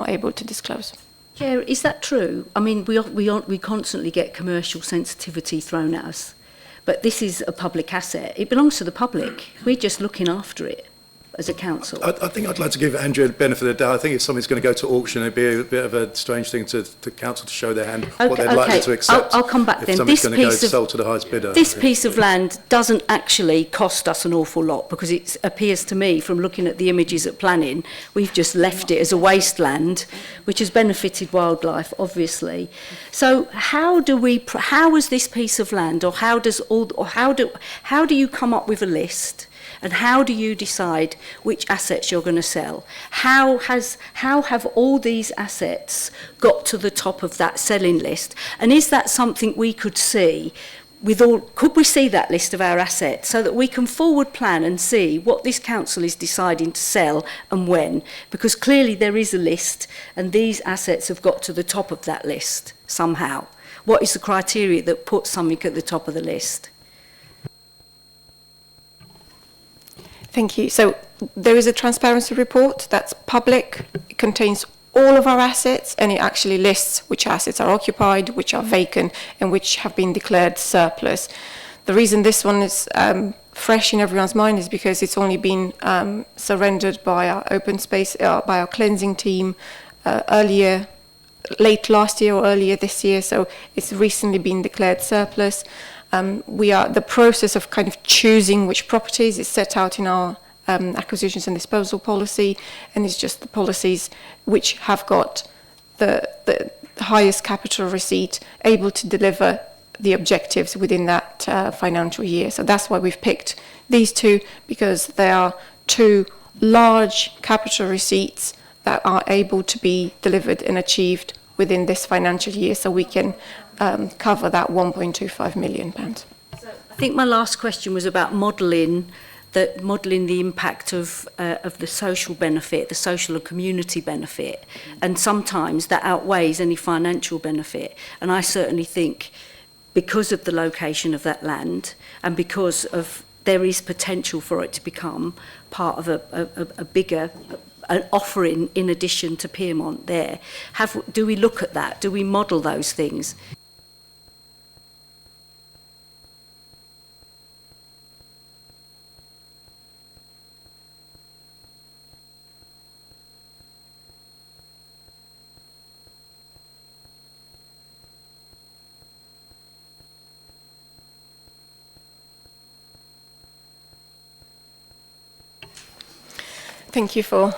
not able to disclose. Chair, is that true? I mean, we constantly get commercial sensitivity thrown at us, but this is a public asset. It belongs to the public. We're just looking after it as a council. I think I'd like to give Andrea the benefit of the doubt. I think if something's going to go to auction, it'd be a bit of a strange thing to council to show their hand what they're likely to accept. I'll come back if then. Something's going to go sold to the highest bidder. This piece of land doesn't actually cost us an awful lot, because it appears to me, from looking at the images at planning, we've just left it as a wasteland, which has benefited wildlife, obviously. So how is this piece of land, or how do you come up with a list? And how do you decide which assets you're going to sell? How have all these assets got to the top of that selling list? And is that something we could see could we see that list of our assets so that we can forward plan and see what this council is deciding to sell and when? Because clearly there is a list, and these assets have got to the top of that list somehow. What is the criteria that puts something at the top of the list? Thank you. So there is a transparency report that's public. It contains all of our assets, and it actually lists which assets are occupied, which are vacant, and which have been declared surplus. The reason this one is fresh in everyone's mind is because it's only been surrendered by our open space, by our cleansing team late last year or earlier this year. So it's recently been declared surplus. The process of kind of choosing which properties is set out in our acquisitions and disposal policy, and it's just the policies which have got the highest capital receipt able to deliver the objectives within that financial year. So that's why we've picked these two, because they are two large capital receipts that are able to be delivered and achieved within this financial year, so we can cover that £1.25 million. I think my last question was about modelling the impact of the social benefit, the social and community benefit, and sometimes that outweighs any financial benefit. And I certainly think, because of the location of that land, and because of there is potential for it to become part of a bigger an offering in addition to Piermont there. Do we look at that? Do we model those things? Thank you for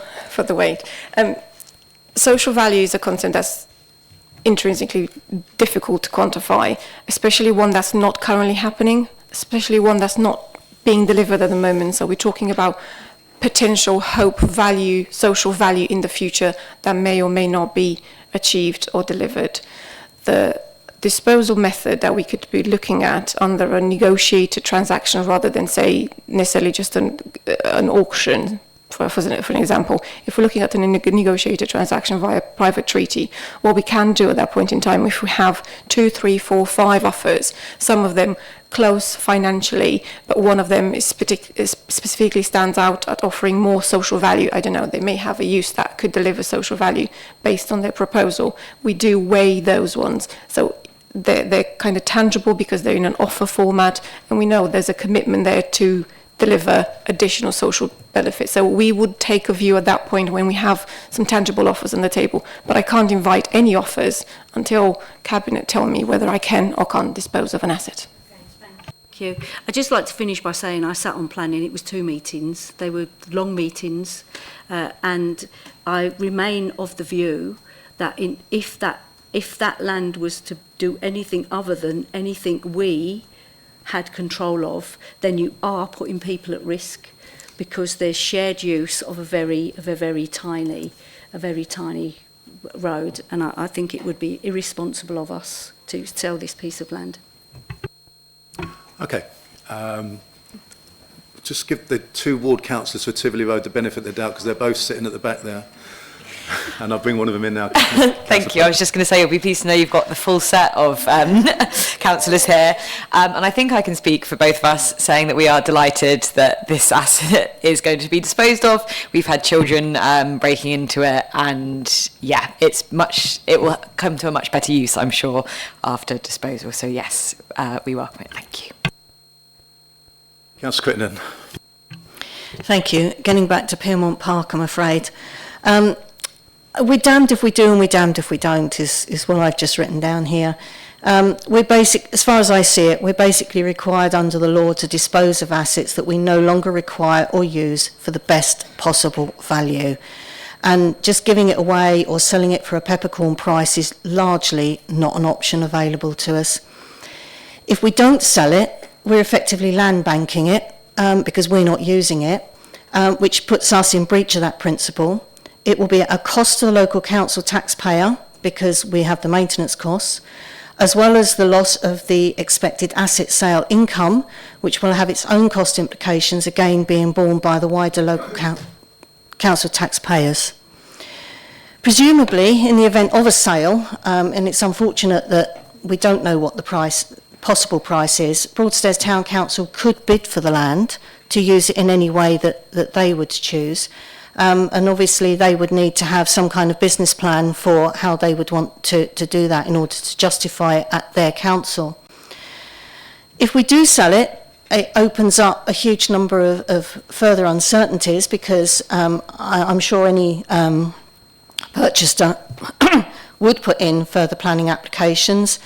the wait. Social value is a concept that's intrinsically difficult to quantify, especially one that's not currently happening, especially one that's not being delivered at the moment. So we're talking about potential hope value, social value in the future that may or may not be achieved or delivered. The disposal method that we could be looking at under a negotiated transaction, rather than say necessarily just an auction, for an example, if we're looking at a negotiated transaction via private treaty, what we can do at that point in time, if we have 2, 3, 4, 5 offers, some of them close financially, but one of them specifically stands out at offering more social value. I don't know, they may have a use that could deliver social value based on their proposal. We do weigh those ones. So they're kind of tangible because they're in an offer format, and we know there's a commitment there to deliver additional social benefits. So we would take a view at that point when we have some tangible offers on the table. But I can't invite any offers until Cabinet tell me whether I can or can't dispose of an asset. Thank you. I'd just like to finish by saying I sat on planning. It was 2 meetings. They were long meetings, and I remain of the view that if that land was to do anything other than anything we had control of, then you are putting people at risk, because there's shared use of a very tiny road, and I think it would be irresponsible of us to sell this piece of land. Okay. Just give the 2 ward councillors for Tivoli Road the benefit of the doubt, because they're both sitting at the back there. And I'll bring one of them in now. Thank you. I was just going to say, you'll be pleased to know you've got the full set of councillors here. And I think I can speak for both of us saying that we are delighted that this asset is going to be disposed of. We've had children breaking into it, and yeah, it will come to a much better use, I'm sure, after disposal. So yes, we welcome it. Thank you. Councillor Crittenden. Thank you. Getting back to Piermont Park, I'm afraid. We're damned if we do and we're damned if we don't is what I've just written down here. As far as I see it, we're basically required under the law to dispose of assets that we no longer require or use for the best possible value. And just giving it away or selling it for a peppercorn price is largely not an option available to us. If we don't sell it, we're effectively land banking it, because we're not using it, which puts us in breach of that principle. It will be at a cost to the local council taxpayer because we have the maintenance costs, as well as the loss of the expected asset sale income, which will have its own cost implications, again being borne by the wider local council taxpayers. Presumably, in the event of a sale, and it's unfortunate that we don't know what the possible price is, Broadstairs Town Council could bid for the land to use it in any way that they would choose. And obviously they would need to have some kind of business plan for how they would want to do that in order to justify it at their council. If we do sell it, it opens up a huge number of further uncertainties because I'm sure any purchaser would put in further planning applications,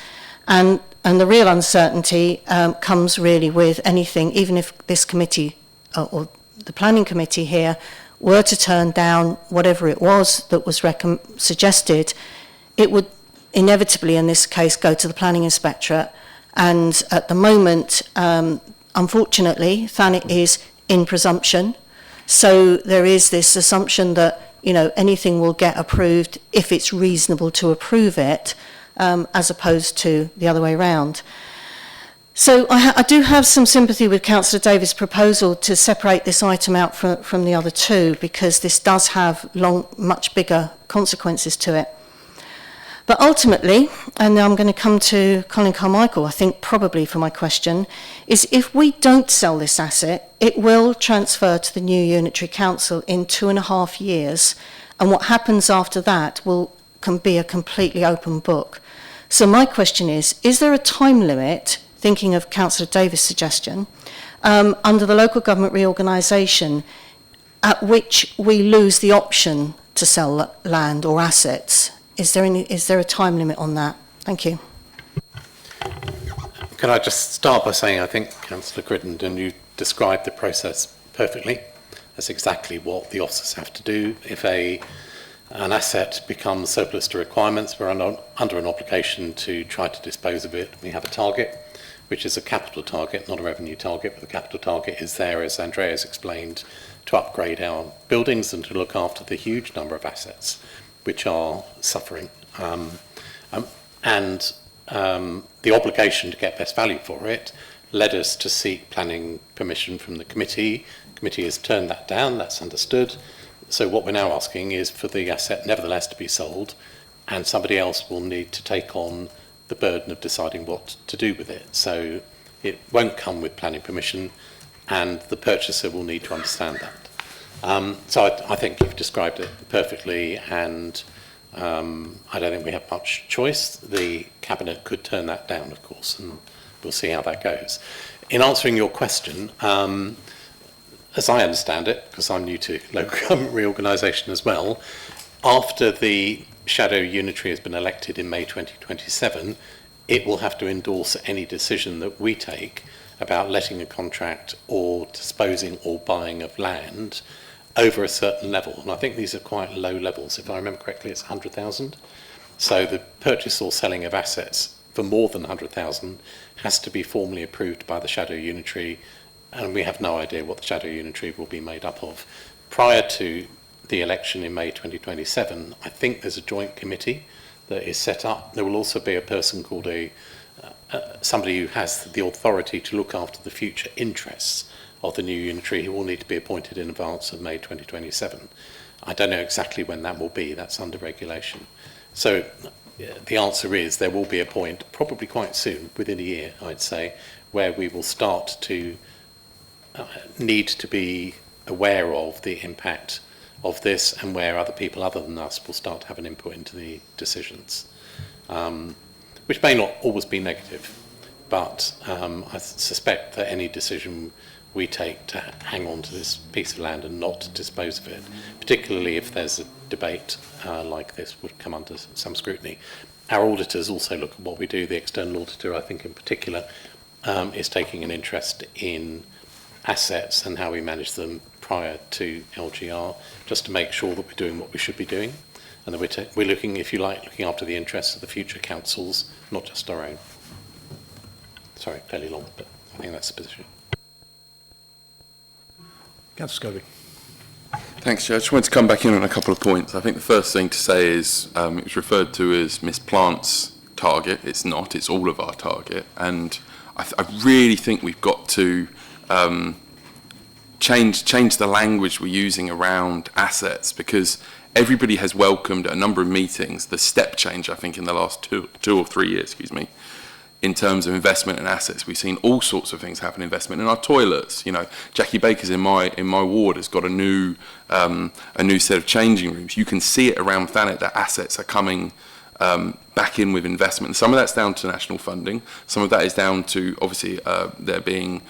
and the real uncertainty comes really with anything, even if this committee or the planning committee here were to turn down whatever it was that was suggested, it would inevitably in this case go to the planning inspectorate. And at the moment, unfortunately, Thanet is in presumption. So there is this assumption that, you know, anything will get approved if it's reasonable to approve it, as opposed to the other way around. So I do have some sympathy with Councillor Davis' proposal to separate this item out from the other two, because this does have much bigger consequences to it. But ultimately, and I'm going to come to Colin Carmichael, I think probably for my question, is if we don't sell this asset, it will transfer to the new unitary council in 2.5 years, and what happens after that can be a completely open book. So my question is there a time limit, thinking of Councillor Davis' suggestion, under the local government reorganisation, at which we lose the option to sell land or assets? Is there a time limit on that? Thank you. Can I just start by saying I think, Councillor Crittenden, you described the process perfectly. That's exactly what the officers have to do. If an asset becomes surplus to requirements, we're under an obligation to try to dispose of it. We have a target, which is a capital target, not a revenue target, but the capital target is there, as Andrea has explained, to upgrade our buildings and to look after the huge number of assets which are suffering. The obligation to get best value for it led us to seek planning permission from the committee. The committee has turned that down, that's understood. So what we're now asking is for the asset nevertheless to be sold, and somebody else will need to take on the burden of deciding what to do with it. So it won't come with planning permission, and the purchaser will need to understand that. So I think you've described it perfectly, and I don't think we have much choice. The Cabinet could turn that down, of course, and we'll see how that goes. In answering your question, as I understand it, because I'm new to local government reorganisation as well, after the shadow unitary has been elected in May 2027, it will have to endorse any decision that we take about letting a contract or disposing or buying of land over a certain level. And I think these are quite low levels. If I remember correctly, it's 100,000. So the purchase or selling of assets for more than 100,000 has to be formally approved by the shadow unitary, and we have no idea what the shadow unitary will be made up of. Prior to the election in May 2027, I think there's a joint committee that is set up. There will also be a person called somebody who has the authority to look after the future interests of the new unitary, who will need to be appointed in advance of May 2027. I don't know exactly when that will be. That's under regulation. So the answer is there will be a point, probably quite soon, within a year, I'd say, where we will start to need to be aware of the impact of this, and where other people other than us will start to have an input into the decisions, which may not always be negative, but I suspect that any decision we take to hang on to this piece of land and not to dispose of it, particularly if there's a debate like this, would come under some scrutiny. Our auditors also look at what we do. The external auditor, I think in particular, is taking an interest in assets and how we manage them prior to LGR, just to make sure that we're doing what we should be doing, and that we're looking, if you like, looking after the interests of the future councils, not just our own. Sorry, fairly long, but I think that's the position. Councillor Scobie. Thanks, Chair. I just wanted to come back in on a couple of points. I think the first thing to say is it was referred to as Miss Plant's target. It's not. It's all of our target. And I really think we've got to change the language we're using around assets, because everybody has welcomed at a number of meetings the step change, I think, in the last two or 3 years, in terms of investment in assets. We've seen all sorts of things happen. Investment in our toilets. You know, Jackie Baker's in my ward has got a new set of changing rooms. You can see it around Thanet that assets are coming back in with investment. And some of that's down to national funding. Some of that is down to obviously there being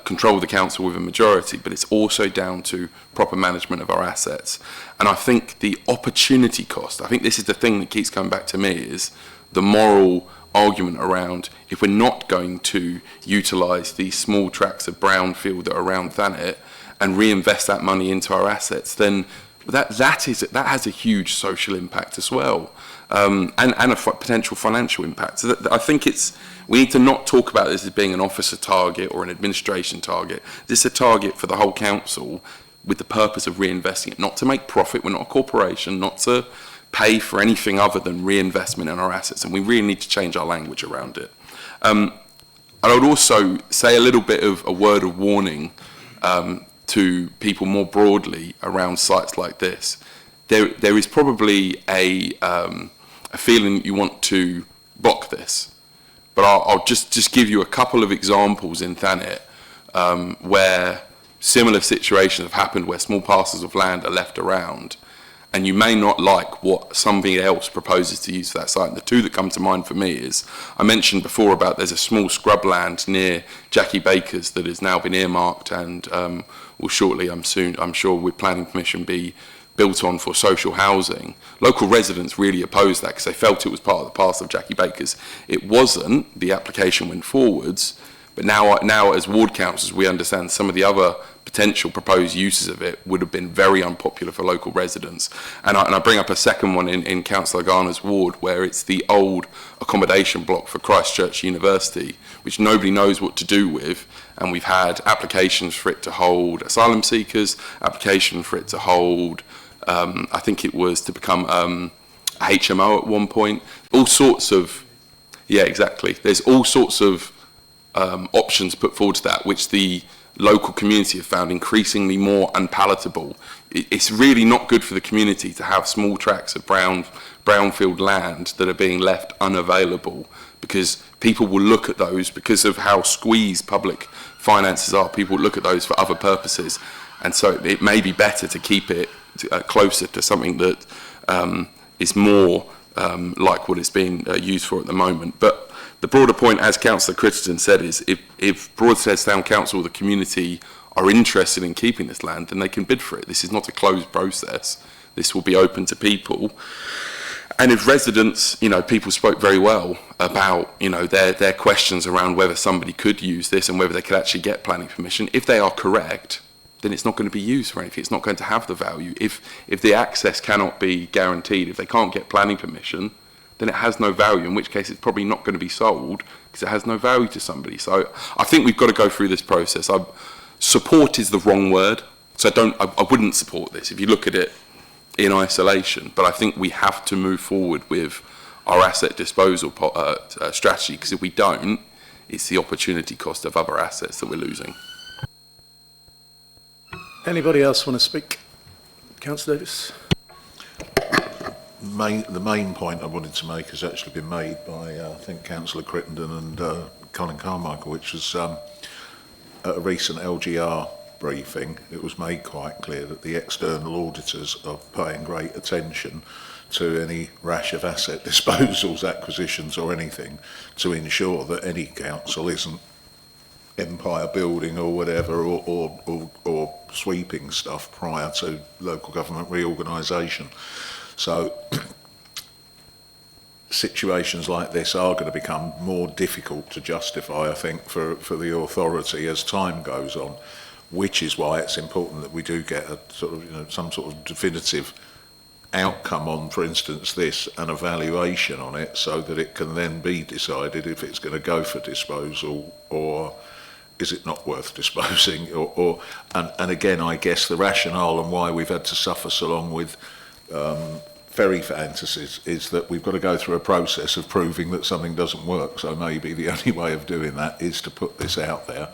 control of the council with a majority, but it's also down to proper management of our assets. And I think the opportunity cost, I think this is the thing that keeps coming back to me, is the moral argument around, if we're not going to utilise these small tracts of brownfield that are around Thanet and reinvest that money into our assets, then that has a huge social impact as well, and a potential financial impact. So I think we need to not talk about this as being an officer target or an administration target. This is a target for the whole council with the purpose of reinvesting it, not to make profit. We're not a corporation, not to pay for anything other than reinvestment in our assets, and we really need to change our language around it. And I would also say a little bit of a word of warning to people more broadly around sites like this. There is probably a feeling that you want to block this, but I'll just give you a couple of examples in Thanet where similar situations have happened, where small parcels of land are left around, and you may not like what somebody else proposes to use for that site. And the two that come to mind for me is, I mentioned before about there's a small scrubland near Jackie Baker's that has now been earmarked and will shortly, I'm sure, with planning permission, be built on for social housing. Local residents really opposed that because they felt it was part of the parcel of Jackie Baker's. It wasn't. The application went forwards, but now as ward councillors we understand some of the other potential proposed uses of it would have been very unpopular for local residents. And I bring up a second one in Councillor Garner's ward, where it's the old accommodation block for Christchurch University, which nobody knows what to do with, and we've had applications for it to hold asylum seekers, application for it to hold, I think it was to become a HMO at one point, all sorts of, yeah, exactly. There's all sorts of options put forward to that, which the local community have found increasingly more unpalatable. It's really not good for the community to have small tracts of brownfield land that are being left unavailable, because people will look at those, because of how squeezed public finances are, people will look at those for other purposes, and so it may be better to keep it closer to something that is more like what it's being used for at the moment. But the broader point, as Councillor Crittenden said, is if Broadstairs Town Council or the community are interested in keeping this land, then they can bid for it. This is not a closed process. This will be open to people. And if residents, people spoke very well about, their questions around whether somebody could use this and whether they could actually get planning permission. If they are correct, then it's not going to be used for anything. It's not going to have the value. If the access cannot be guaranteed, if they can't get planning permission, then it has no value, in which case it's probably not going to be sold because it has no value to somebody. So I think we've got to go through this process. Support is the wrong word, so I wouldn't support this if you look at it in isolation, but I think we have to move forward with our asset disposal strategy, because if we don't, it's the opportunity cost of other assets that we're losing. Anybody else want to speak? Councillor Davis? The main point I wanted to make has actually been made by, I think, Councillor Crittenden and Colin Carmichael, which was at a recent LGR briefing. It was made quite clear that the external auditors are paying great attention to any rash of asset disposals, acquisitions or anything to ensure that any council isn't empire building or whatever or sweeping stuff prior to local government reorganisation. So situations like this are going to become more difficult to justify, I think, for the authority as time goes on, which is why it's important that we do get a sort of, some sort of definitive outcome on, for instance, this, an evaluation on it, so that it can then be decided if it's going to go for disposal or is it not worth disposing, and again, I guess the rationale and why we've had to suffer so long with ferry fantasies is that we've got to go through a process of proving that something doesn't work. So maybe the only way of doing that is to put this out there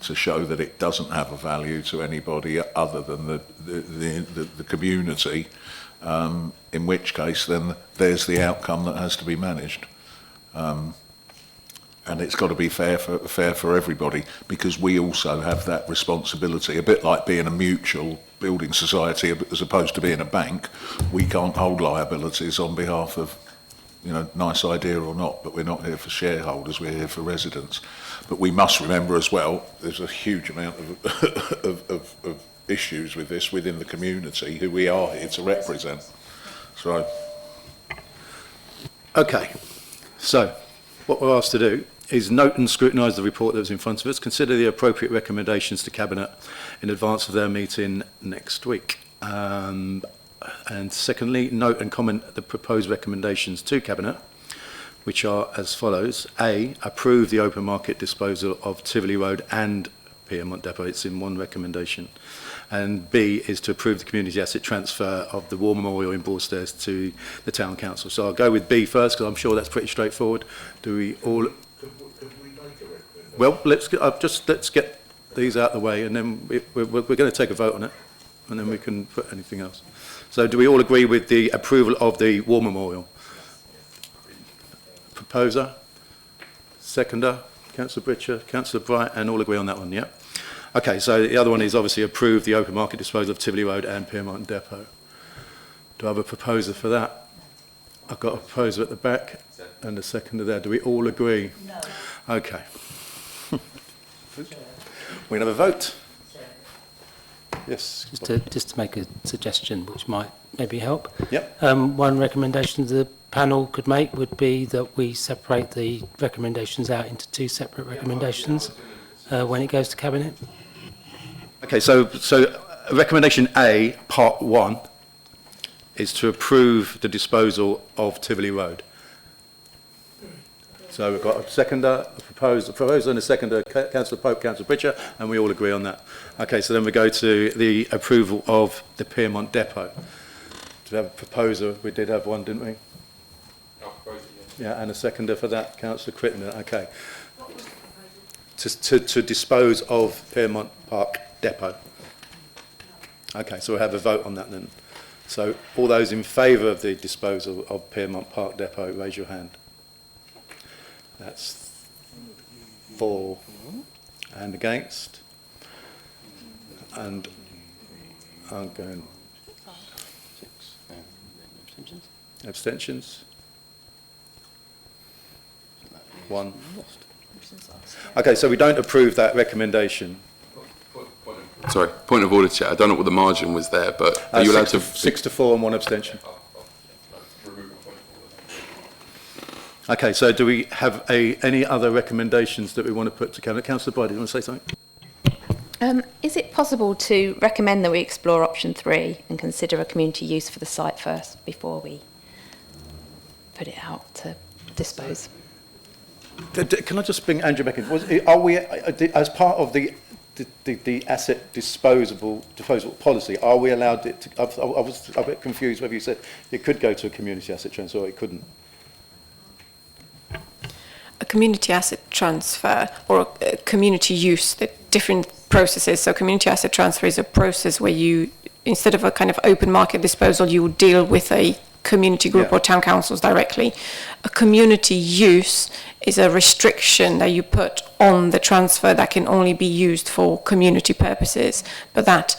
to show that it doesn't have a value to anybody other than the community, in which case then there's the outcome that has to be managed. And it's got to be fair for everybody, because we also have that responsibility, a bit like being a mutual building society as opposed to being a bank. We can't hold liabilities on behalf of, nice idea or not, but we're not here for shareholders, we're here for residents. But we must remember as well, there's a huge amount of issues with this within the community who we are here to represent. So. Okay, so what we're asked to do is note and scrutinise the report that was in front of us, consider the appropriate recommendations to Cabinet in advance of their meeting next week. And secondly, note and comment the proposed recommendations to Cabinet, which are as follows. A, approve the open market disposal of Tivoli Road and Piermont Depot. It's in one recommendation. And B is to approve the community asset transfer of the War Memorial in Broadstairs to the Town Council. So I'll go with B first, because I'm sure that's pretty straightforward. Do we all... Well, let's get these out of the way, and then we're going to take a vote on it, and then we can put anything else. So do we all agree with the approval of the War Memorial? Proposer, seconder, Councillor Britcher, Councillor Bright, and all agree on that one, yeah? Okay, so the other one is obviously approve the open market disposal of Tivoli Road and Piermont Depot. Do I have a proposer for that? I've got a proposer at the back and a seconder there. Do we all agree? No. Okay. We're going to have a vote. Yes. Just to make a suggestion which might maybe help. Yep. One recommendation the panel could make would be that we separate the recommendations out into two separate recommendations when it goes to Cabinet. Okay, so recommendation A, part 1, is to approve the disposal of Tivoli Road. So we've got a seconder, a proposer and a seconder, Councillor Pope, Councillor Britcher, and we all agree on that. Okay, so then we go to the approval of the Piermont Depot. Do we have a proposer? We did have one, didn't we? Yeah, and a seconder for that, Councillor Crittenden. Okay. To dispose of Piermont Park Depot. Okay, so we'll have a vote on that then. So all those in favour of the disposal of Piermont Park Depot, raise your hand. That's 4. And against? And I'm going 6. Abstentions? 1. Okay, so we don't approve that recommendation. Sorry, point of order, Chair. I don't know what the margin was there, but are you allowed to... 6 to 4 and 1 abstention. Okay, so do we have any other recommendations that we want to put to Cabinet? Councillor Bridie, do you want to say something? Is it possible to recommend that we explore option 3 and consider a community use for the site first before we put it out to dispose? Can I just bring Andrew back in? Are we, as part of the asset disposal policy, are we allowed it to... I was a bit confused whether you said it could go to a community asset transfer or it couldn't. A community asset transfer or a community use, they're different processes. So community asset transfer is a process where you, instead of a kind of open market disposal, you would deal with a community group or town councils directly. A community use is a restriction that you put on the transfer that can only be used for community purposes, but that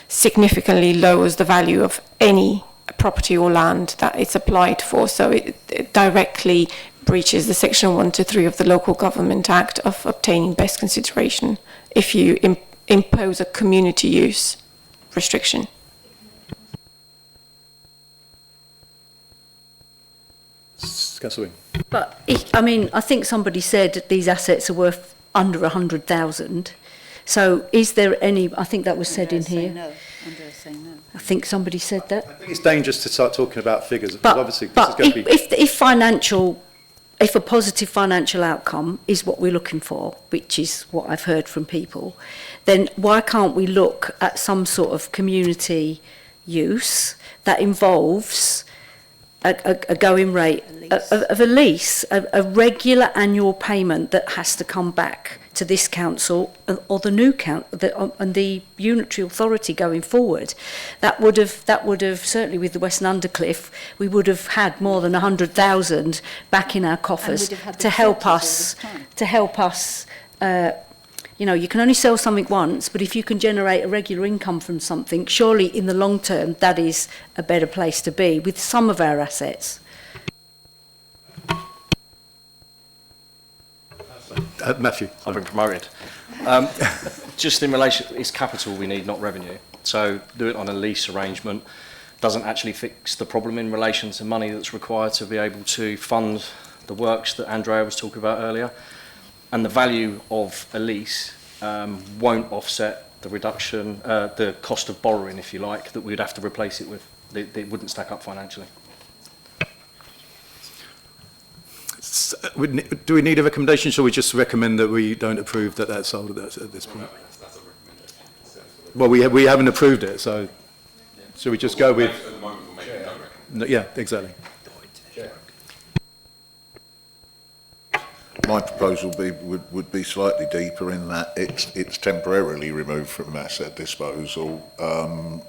significantly lowers the value of any property or land that it's applied for. So it directly breaches the section 1 to 3 of the Local Government Act of obtaining best consideration if you impose a community use restriction. Councillor Wing. But, I think somebody said these assets are worth under 100,000. So is there any, I think that was said in here. No. Andrea's saying no. I think somebody said that. I think it's dangerous to start talking about figures, because obviously this is But going to be... if a positive financial outcome is what we're looking for, which is what I've heard from people, then why can't we look at some sort of community use that involves a going rate of a lease, a regular annual payment that has to come back to this council or the new and the unitary authority going forward. That would have certainly, with the Western Undercliff, we would have had more than 100,000 back in our coffers to help us. You can only sell something once, but if you can generate a regular income from something, surely in the long term that is a better place to be with some of our assets. Matthew. I've been promoted. Just in relation, it's capital we need, not revenue. So do it on a lease arrangement doesn't actually fix the problem in relation to money that's required to be able to fund the works that Andrea was talking about earlier. And the value of a lease won't offset the reduction, the cost of borrowing, if you like, that we'd have to replace it with. It wouldn't stack up financially. Do we need a recommendation, or shall we just recommend that we don't approve that that's sold at this point? Well, we haven't approved it, so should we just go with... At the moment, we'll make no recommendation. Yeah, exactly. My proposal would be slightly deeper in that it's temporarily removed from asset disposal,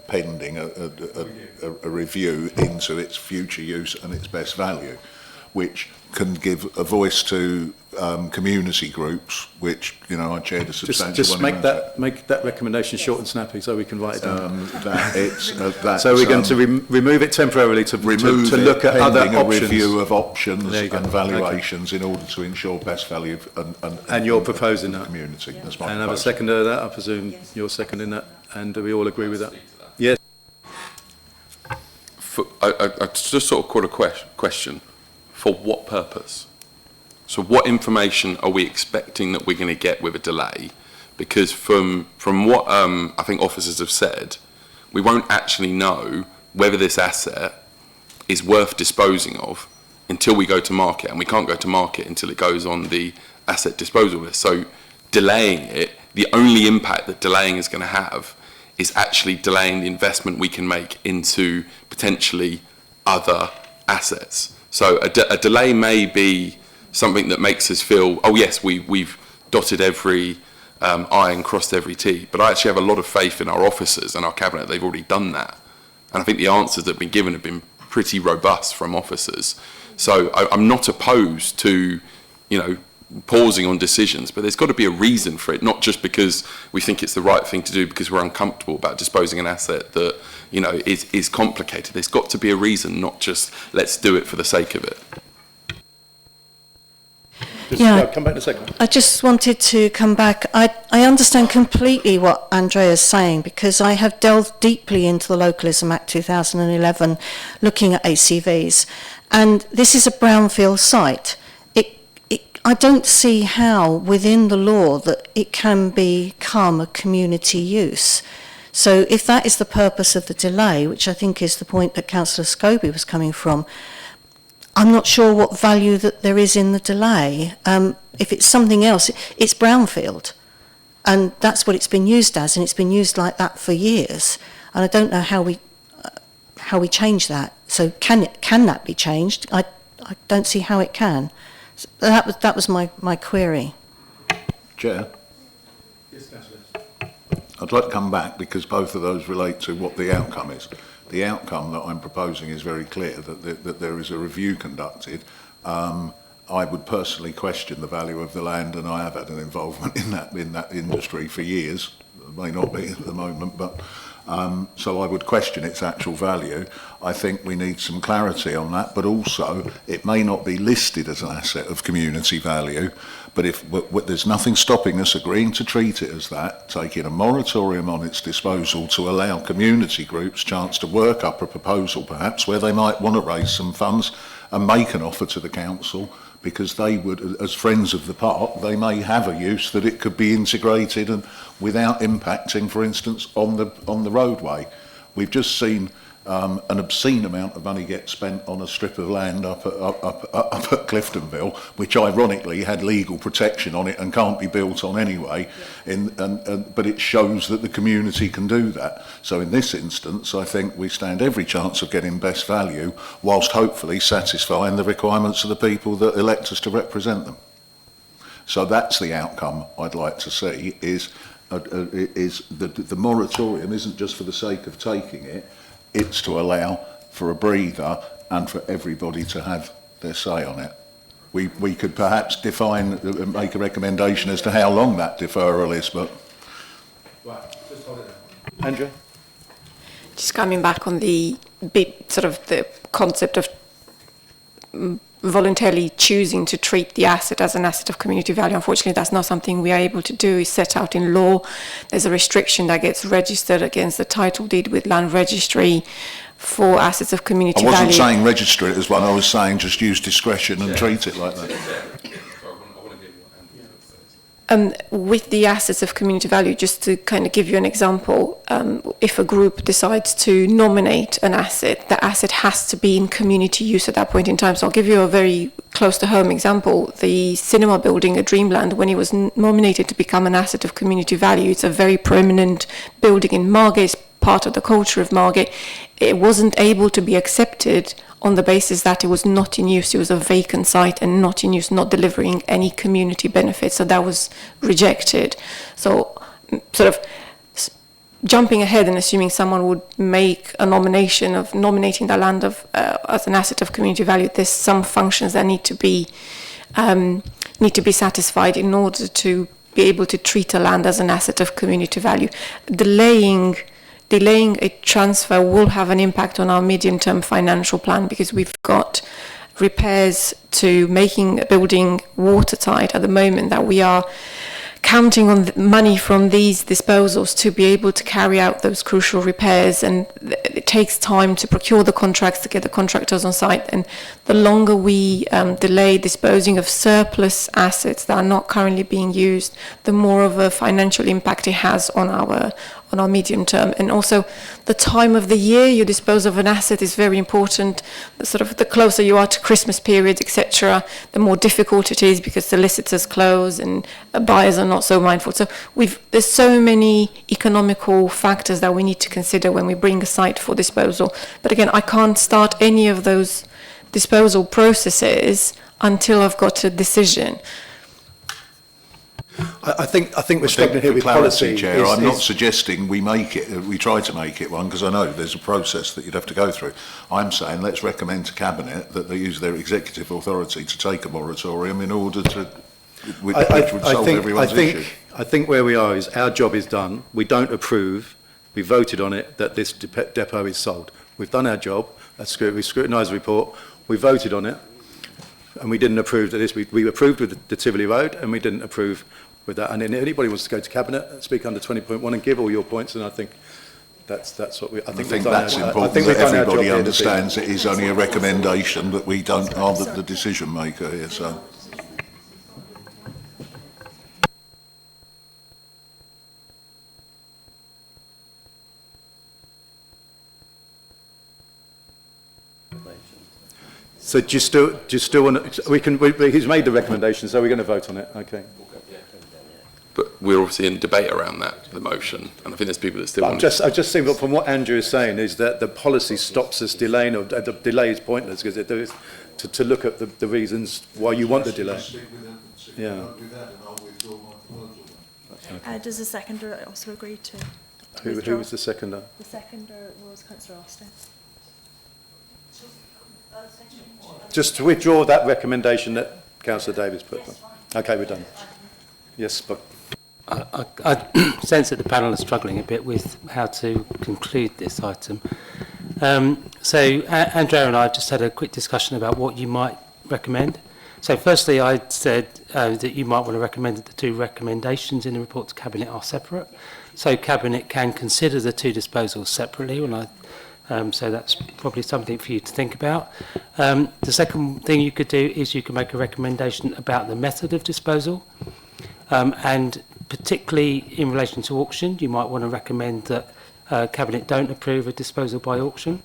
pending a review into its future use and its best value, which can give a voice to community groups, which I chaired a substantial just one. make that recommendation short and snappy, so we can write it down. So we're going to remove it temporarily to look at other options. A review of options and valuations in order to ensure best value and you're proposing that community. That's my and have a seconder of that. I presume you're seconding that, and do we all agree with that? Yes. I just sort of caught a question. For what purpose? So what information are we expecting that we're going to get with a delay? Because from what I think officers have said, we won't actually know whether this asset is worth disposing of until we go to market, and we can't go to market until it goes on the asset disposal list. So delaying it, the only impact that delaying is going to have is actually delaying the investment we can make into potentially other assets. So a delay may be something that makes us feel, oh yes, we've dotted every I and crossed every T. But I actually have a lot of faith in our officers and our cabinet. They've already done that. And I think the answers that have been given have been pretty robust from officers. So I'm not opposed to, pausing on decisions, but there's got to be a reason for it, not just because we think it's the right thing to do because we're uncomfortable about disposing an asset that, is complicated. There's got to be a reason, not just let's do it for the sake of it. Come back in a second. I just wanted to come back. I understand completely what Andrea's saying, because I have delved deeply into the Localism Act 2011, looking at ACVs, and this is a brownfield site. I don't see how within the law that it can become a community use. So if that is the purpose of the delay, which I think is the point that Councillor Scobie was coming from, I'm not sure what value that there is in the delay. If it's something else, it's brownfield, and that's what it's been used as, and it's been used like that for years. And I don't know how we change that. So can that be changed? I don't see how it can. So that was my query. Chair. Yes, Councillor. I'd like to come back because both of those relate to what the outcome is. The outcome that I'm proposing is very clear, that there is a review conducted. I would personally question the value of the land, and I have had an involvement in that industry for years. It may not be at the moment, but so I would question its actual value. I think we need some clarity on that, but also it may not be listed as an asset of community value, but if there's nothing stopping us agreeing to treat it as that, taking a moratorium on its disposal to allow community groups chance to work up a proposal perhaps where they might want to raise some funds and make an offer to the council, because they would, as friends of the park, they may have a use that it could be integrated and without impacting, for instance, on the roadway. We've just seen an obscene amount of money get spent on a strip of land up at Cliftonville, which ironically had legal protection on it and can't be built on anyway. But it shows that the community can do that. So in this instance, I think we stand every chance of getting best value, whilst hopefully satisfying the requirements of the people that elect us to represent them. So that's the outcome I'd like to see, is the moratorium isn't just for the sake of taking it, it's to allow for a breather and for everybody to have their say on it. We could perhaps define, make a recommendation as to how long that deferral is, but... Right, just hold it down. Andrew? Just coming back on the sort of the concept of voluntarily choosing to treat the asset as an asset of community value. Unfortunately, that's not something we are able to do. It's set out in law. There's a restriction that gets registered against the title deed with land registry for assets of community value. I wasn't saying register it as one, I was saying just use discretion and treat it like that. With the assets of community value, just to kind of give you an example, if a group decides to nominate an asset, the asset has to be in community use at that point in time. So I'll give you a very close to home example. The cinema building at Dreamland, when it was nominated to become an asset of community value, it's a very prominent building in Margate, it's part of the culture of Margate. It wasn't able to be accepted on the basis that it was not in use. It was a vacant site and not in use, not delivering any community benefits. So that was rejected. So sort of jumping ahead and assuming someone would make a nomination of nominating the land of as an asset of community value, there's some functions that need to be satisfied in order to be able to treat a land as an asset of community value. Delaying a transfer will have an impact on our medium-term financial plan, because we've got repairs to making a building watertight at the moment that we are counting on the money from these disposals to be able to carry out those crucial repairs, and it takes time to procure the contracts, to get the contractors on site, and the longer we delay disposing of surplus assets that are not currently being used, the more of a financial impact it has on our medium term. And also the time of the year you dispose of an asset is very important. Sort of the closer you are to Christmas periods, etc., the more difficult it is, because solicitors close and buyers are not so mindful. So there's so many economical factors that we need to consider when we bring a site for disposal. But again, I can't start any of those disposal processes until I've got a decision. I think we're struggling here with policy, Chair. I'm not suggesting we try to make it one, because I know there's a process that you'd have to go through. I'm saying let's recommend to Cabinet that they use their executive authority to take a moratorium in order to, which would solve everyone's issue. I think where we are is our job is done. We don't approve. We voted on it that this depot is sold. We've done our job. We scrutinised the report. We voted on it. And we didn't approve this. We approved with the Tivoli Road, and we didn't approve with that. And if anybody wants to go to Cabinet, speak under 20.1 and give all your points, and I think that's what we... I think that's important, that everybody understands it is only a recommendation, that we don't are the decision maker here, so... So do you still want to, he's made the recommendation, so we're going to vote on it, okay. But we're obviously in debate around that, the motion, and I think there's people that still want... I've just seen, from what Andrew is saying, is that the policy stops us delaying, or the delay is pointless, because it is to look at the reasons why you want the delay. Yeah. Does the seconder also agree to Who withdraw? was the seconder? The seconder was Councillor Austin. Just to withdraw that recommendation that Councillor Davies put. Okay, we're done. Yes, but I sense that the panel are struggling a bit with how to conclude this item. So Andrea and I have just had a quick discussion about what you might recommend. So firstly, I said that you might want to recommend that the two recommendations in the report to Cabinet are separate. So Cabinet can consider the two disposals separately, so that's probably something for you to think about. The second thing you could do is you can make a recommendation about the method of disposal, and particularly in relation to auction, you might want to recommend that Cabinet don't approve a disposal by auction,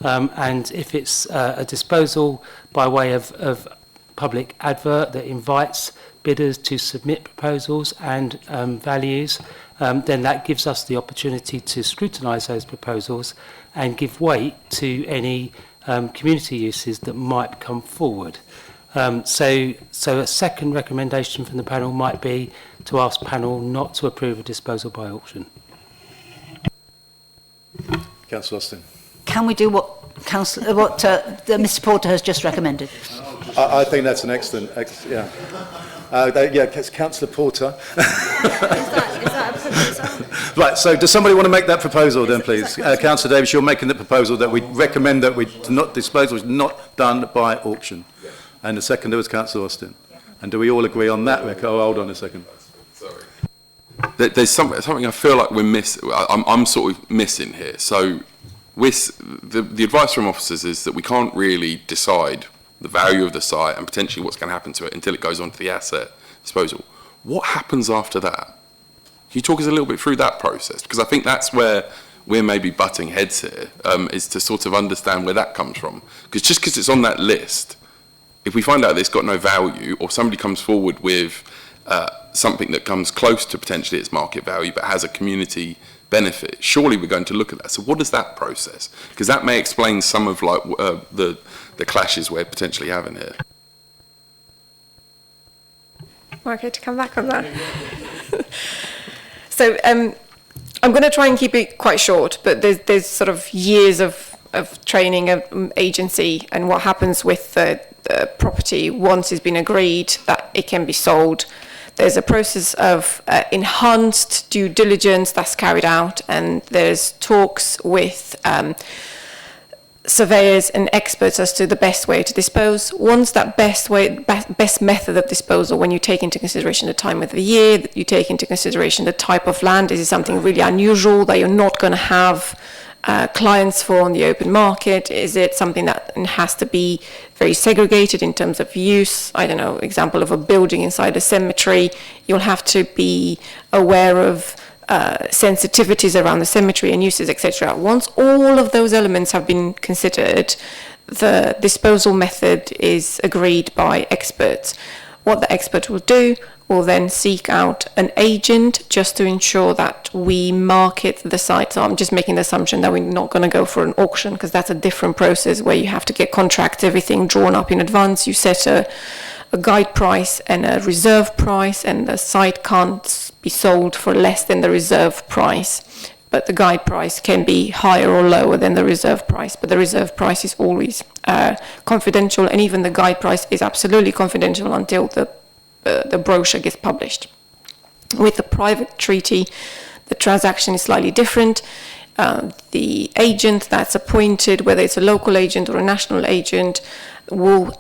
and if it's a disposal by way of public advert that invites bidders to submit proposals and values, then that gives us the opportunity to scrutinise those proposals and give weight to any community uses that might come forward. So a second recommendation from the panel might be to ask panel not to approve a disposal by auction. Councillor Austin. Can we do what Mr Porter has just recommended? I think that's an excellent, yeah. It's Councillor Porter. Is that a proposal? Right, so does somebody want to make that proposal then, please? Councillor Davies, you're making the proposal that we recommend that disposal is not done by auction. And the seconder was Councillor Austin. And do we all agree on that? Oh, hold on a second. Sorry. There's something I feel like I'm sort of missing here. So the advice from officers is that we can't really decide the value of the site and potentially what's going to happen to it until it goes on to the asset disposal. What happens after that? Can you talk us a little bit through that process? Because I think that's where we're maybe butting heads here, is to sort of understand where that comes from. Because just because it's on that list, if we find out that it's got no value, or somebody comes forward with something that comes close to potentially its market value but has a community benefit, surely we're going to look at that. So what is that process? Because that may explain some of the clashes we're potentially having here. Okay, to come back on that. So I'm going to try and keep it quite short, but there's sort of years of training of agency and what happens with the property once it's been agreed that it can be sold. There's a process of enhanced due diligence that's carried out, and there's talks with surveyors and experts as to the best way to dispose. Once that best method of disposal, when you take into consideration the time of the year, you take into consideration the type of land, is it something really unusual that you're not going to have clients for on the open market? Is it something that has to be very segregated in terms of use? I don't know, example of a building inside a cemetery, you'll have to be aware of sensitivities around the cemetery and uses, etc. Once all of those elements have been considered, the disposal method is agreed by experts. What the expert will do will then seek out an agent just to ensure that we market the site. So I'm just making the assumption that we're not going to go for an auction, because that's a different process where you have to get contracts, everything drawn up in advance. You set a guide price and a reserve price, and the site can't be sold for less than the reserve price. But the guide price can be higher or lower than the reserve price, but the reserve price is always confidential, and even the guide price is absolutely confidential until the brochure gets published. With the private treaty, the transaction is slightly different. The agent that's appointed, whether it's a local agent or a national agent, will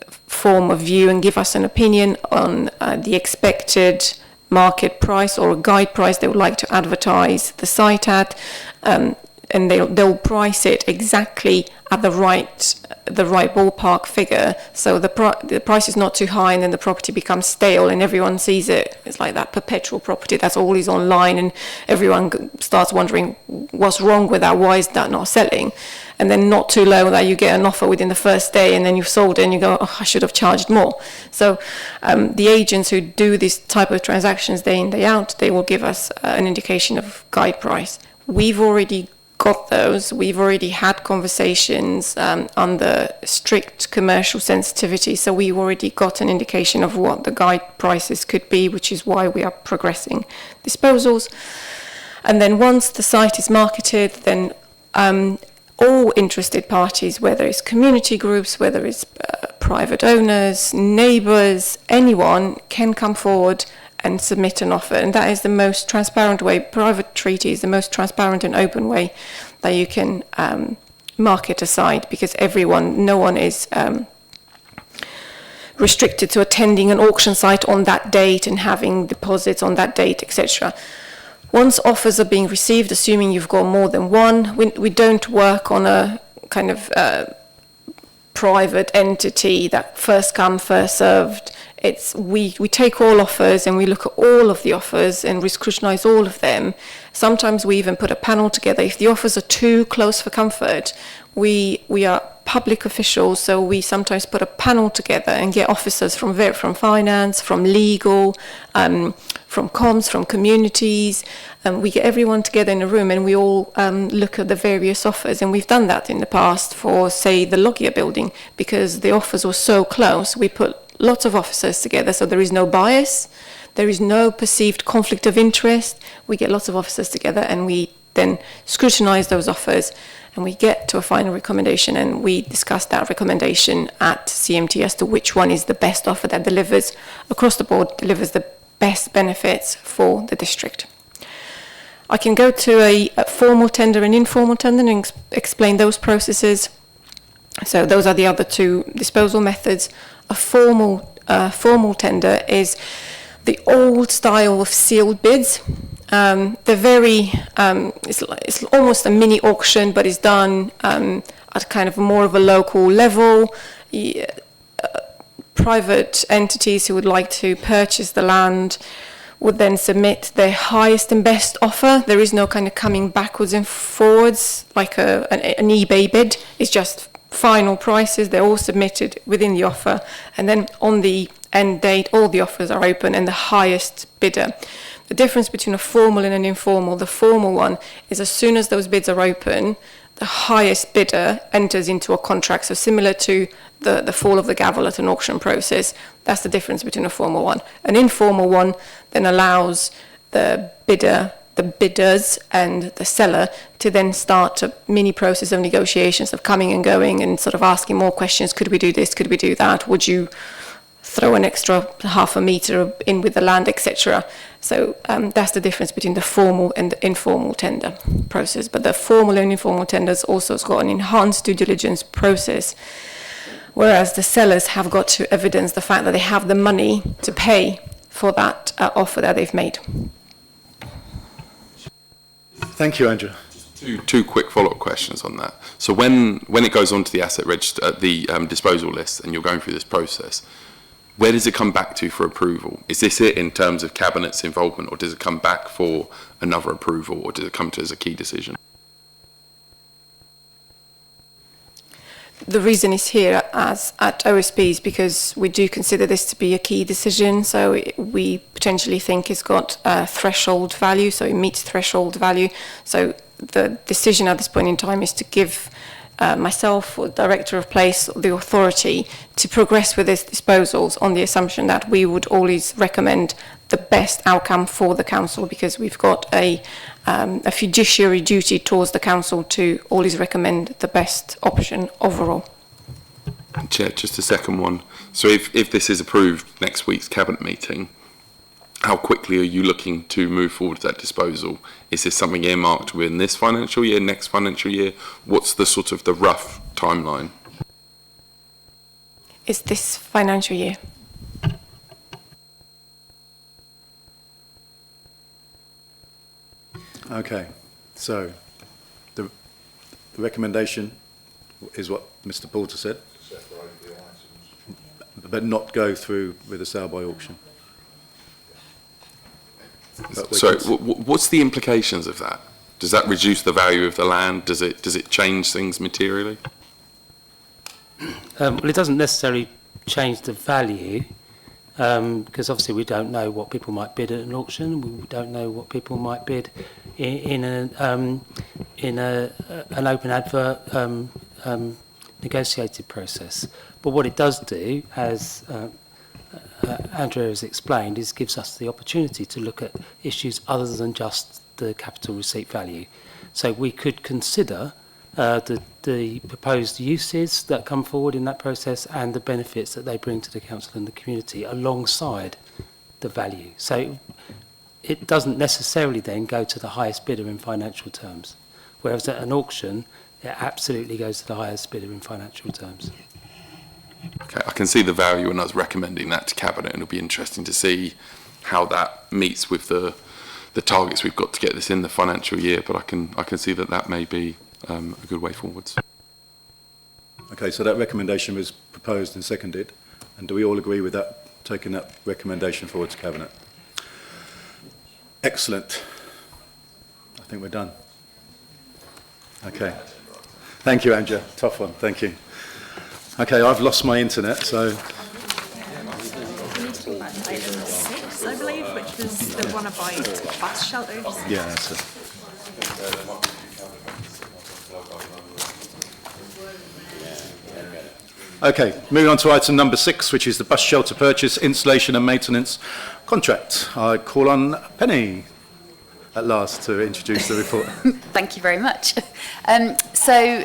form a view and give us an opinion on the expected market price or a guide price they would like to advertise the site at, and they'll price it exactly at the right ballpark figure, so the price is not too high and then the property becomes stale and everyone sees it. It's like that perpetual property that's always online and everyone starts wondering what's wrong with that, why is that not selling? And then not too low that you get an offer within the first day and then you've sold it and you go, oh, I should have charged more. So the agents who do this type of transactions day in, day out, they will give us an indication of guide price. We've already got those, we've already had conversations under strict commercial sensitivity, so we've already got an indication of what the guide prices could be, which is why we are progressing disposals. And then once the site is marketed, then all interested parties, whether it's community groups, whether it's private owners, neighbours, anyone can come forward and submit an offer. And that is the most transparent way. Private treaty is the most transparent and open way that you can market a site, because no one is restricted to attending an auction site on that date and having deposits on that date, etc. Once offers are being received, assuming you've got more than one, we don't work on a kind of private entity that first come, first served. We take all offers and we look at all of the offers and we scrutinise all of them. Sometimes we even put a panel together. If the offers are too close for comfort, we are public officials, so we sometimes put a panel together and get officers from finance, from legal, from comms, from communities, and we get everyone together in a room and we all look at the various offers. And we've done that in the past for, say, the Logia building, because the offers were so close. We put lots of officers together, so there is no bias, there is no perceived conflict of interest. We get lots of officers together and we then scrutinise those offers and we get to a final recommendation, and we discuss that recommendation at CMT as to which one is the best offer that delivers across the board, delivers the best benefits for the district. I can go to a formal tender and informal tender and explain those processes. So those are the other two disposal methods. A formal tender is the old style of sealed bids. They're very, it's almost a mini auction, but it's done at kind of more of a local level. Private entities who would like to purchase the land would then submit their highest and best offer. There is no kind of coming backwards and forwards like an eBay bid. It's just final prices. They're all submitted within the offer, and then on the end date all the offers are open and the highest bidder. The difference between a formal and an informal, the formal one is as soon as those bids are open, the highest bidder enters into a contract. So similar to the fall of the gavel at an auction process, that's the difference between a formal one. An informal one then allows the bidders and the seller to then start a mini process of negotiations, of coming and going and sort of asking more questions. Could we do this? Could we do that? Would you throw an extra half a metre in with the land, etc. So that's the difference between the formal and the informal tender process. But the formal and informal tenders also has got an enhanced due diligence process, whereas the sellers have got to evidence the fact that they have the money to pay for that offer that they've made. Thank you, Andrew. Two quick follow-up questions on that. So when it goes onto the asset register, the disposal list, and you're going through this process, where does it come back to for approval? Is this it in terms of Cabinet's involvement, or does it come back for another approval, or does it come to as a key decision? The reason it's here as at OSP is because we do consider this to be a key decision. So we potentially think it's got a threshold value, so it meets threshold value. So the decision at this point in time is to give myself, or Director of Place, the authority to progress with these disposals on the assumption that we would always recommend the best outcome for the council, because we've got a fiduciary duty towards the council to always recommend the best option overall. Chair, just a second one. So if this is approved next week's Cabinet meeting, how quickly are you looking to move forward to that disposal? Is this something earmarked within this financial year, next financial year? What's the sort of the rough timeline? It's this financial year. Okay, so the recommendation is what Mr. Porter said, but not go through with a sale by auction. So what's the implications of that? Does that reduce the value of the land? Does it change things materially? Well, it doesn't necessarily change the value. because obviously we don't know what people might bid at an auction. We don't know what people might bid in an open advert negotiated process. But what it does do, as Andrea has explained, is gives us the opportunity to look at issues other than just the capital receipt value. So we could consider the proposed uses that come forward in that process and the benefits that they bring to the council and the community alongside the value. So it doesn't necessarily then go to the highest bidder in financial terms, whereas at an auction it absolutely goes to the highest bidder in financial terms. Okay, I can see the value in us recommending that to Cabinet, and it'll be interesting to see how that meets with the targets we've got to get this in the financial year, but I can see that may be a good way forwards. Okay, so that recommendation was proposed and seconded, and do we all agree with that, taking that recommendation forward to Cabinet? Excellent. I think we're done. Okay. Thank you, Andrea. Tough one. Thank you. Okay, I've lost my internet, so... We need to talk about item 6, I believe, which was the one about bus shelters. Yeah, that's it. Okay, moving on to item number 6, which is the bus shelter purchase, installation and maintenance contract. I call on Penny at last to introduce the report. Thank you very much. So